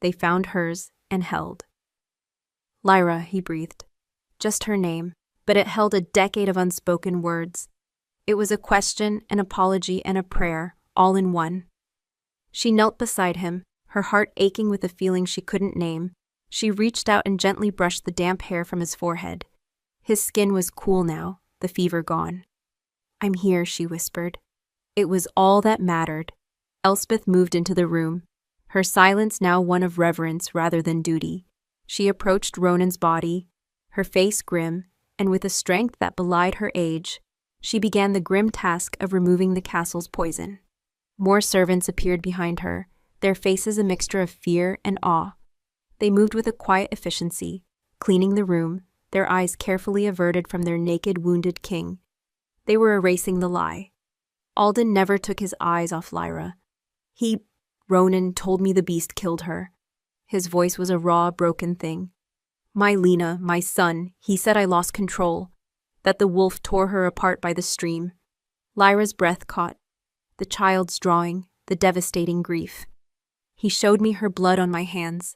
They found hers and held. Lyra, he breathed. Just her name, but it held a decade of unspoken words. It was a question, an apology, and a prayer, all in one. She knelt beside him, her heart aching with a feeling she couldn't name. She reached out and gently brushed the damp hair from his forehead. His skin was cool now, the fever gone. "I'm here," she whispered. It was all that mattered. Elspeth moved into the room, her silence now one of reverence rather than duty. She approached Ronan's body, her face grim, and with a strength that belied her age, she began the grim task of removing the castle's poison. More servants appeared behind her, their faces a mixture of fear and awe. They moved with a quiet efficiency, cleaning the room, their eyes carefully averted from their naked, wounded king. They were erasing the lie. Alden never took his eyes off Lyra. Ronan told me the beast killed her. His voice was a raw, broken thing. My Lena, my son, he said I lost control, that the wolf tore her apart by the stream. Lyra's breath caught, the child's drawing, the devastating grief. He showed me her blood on my hands,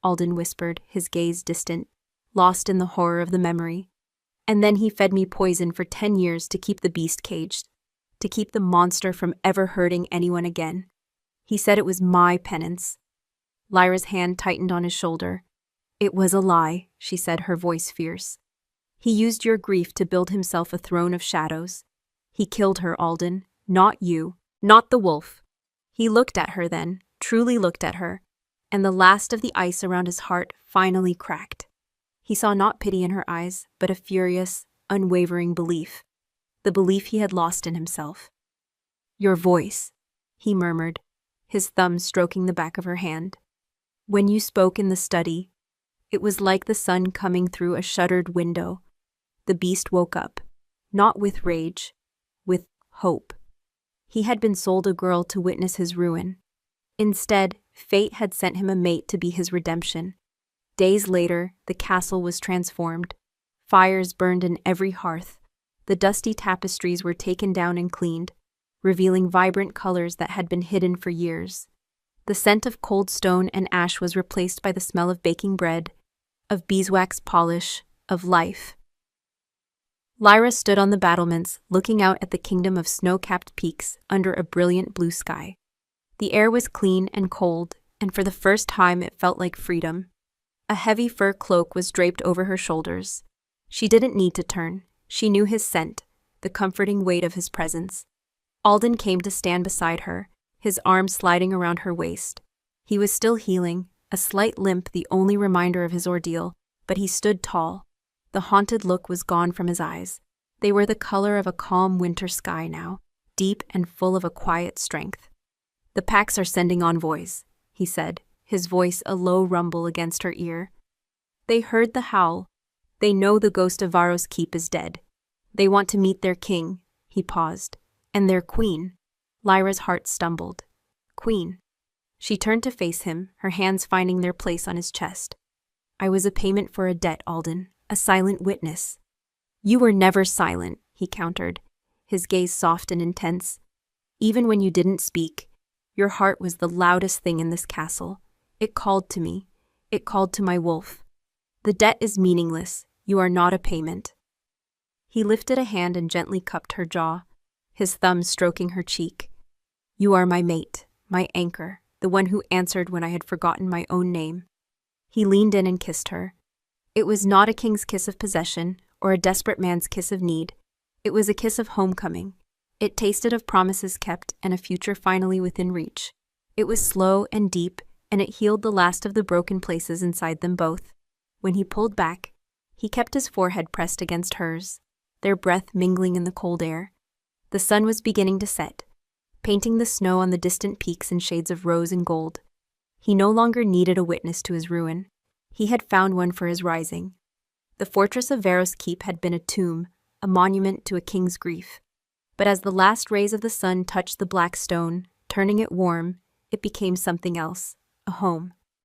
Alden whispered, his gaze distant, lost in the horror of the memory. And then he fed me poison for 10 years to keep the beast caged, to keep the monster from ever hurting anyone again. He said it was my penance. Lyra's hand tightened on his shoulder. It was a lie, she said, her voice fierce. He used your grief to build himself a throne of shadows. He killed her, Alden, not you, not the wolf. He looked at her then, truly looked at her, and the last of the ice around his heart finally cracked. He saw not pity in her eyes, but a furious, unwavering belief, the belief he had lost in himself. Your voice, he murmured, his thumb stroking the back of her hand. When you spoke in the study, it was like the sun coming through a shuttered window. The beast woke up, not with rage, with hope. He had been sold a girl to witness his ruin. Instead, fate had sent him a mate to be his redemption. Days later, the castle was transformed. Fires burned in every hearth. The dusty tapestries were taken down and cleaned, revealing vibrant colors that had been hidden for years. The scent of cold stone and ash was replaced by the smell of baking bread, of beeswax polish, of life. Lyra stood on the battlements, looking out at the kingdom of snow-capped peaks under a brilliant blue sky. The air was clean and cold, and for the first time it felt like freedom. A heavy fur cloak was draped over her shoulders. She didn't need to turn. She knew his scent, the comforting weight of his presence. Alden came to stand beside her, his arm sliding around her waist. He was still healing, a slight limp the only reminder of his ordeal, but he stood tall. The haunted look was gone from his eyes. They were the color of a calm winter sky now, deep and full of a quiet strength. The packs are sending envoys, he said, his voice a low rumble against her ear. They heard the howl. They know the ghost of Varro's keep is dead. They want to meet their king, he paused, and their queen. Lyra's heart stumbled. Queen. She turned to face him, her hands finding their place on his chest. I was a payment for a debt, Alden, a silent witness. You were never silent, he countered, his gaze soft and intense. Even when you didn't speak, your heart was the loudest thing in this castle. It called to me. It called to my wolf. The debt is meaningless. You are not a payment. He lifted a hand and gently cupped her jaw, his thumb stroking her cheek. You are my mate, my anchor, the one who answered when I had forgotten my own name. He leaned in and kissed her. It was not a king's kiss of possession or a desperate man's kiss of need. It was a kiss of homecoming. It tasted of promises kept and a future finally within reach. It was slow and deep, and it healed the last of the broken places inside them both. When he pulled back, he kept his forehead pressed against hers, their breath mingling in the cold air. The sun was beginning to set, painting the snow on the distant peaks in shades of rose and gold. He no longer needed a witness to his ruin. He had found one for his rising. The fortress of Veros Keep had been a tomb, a monument to a king's grief. But as the last rays of the sun touched the black stone, turning it warm, it became something else, a home.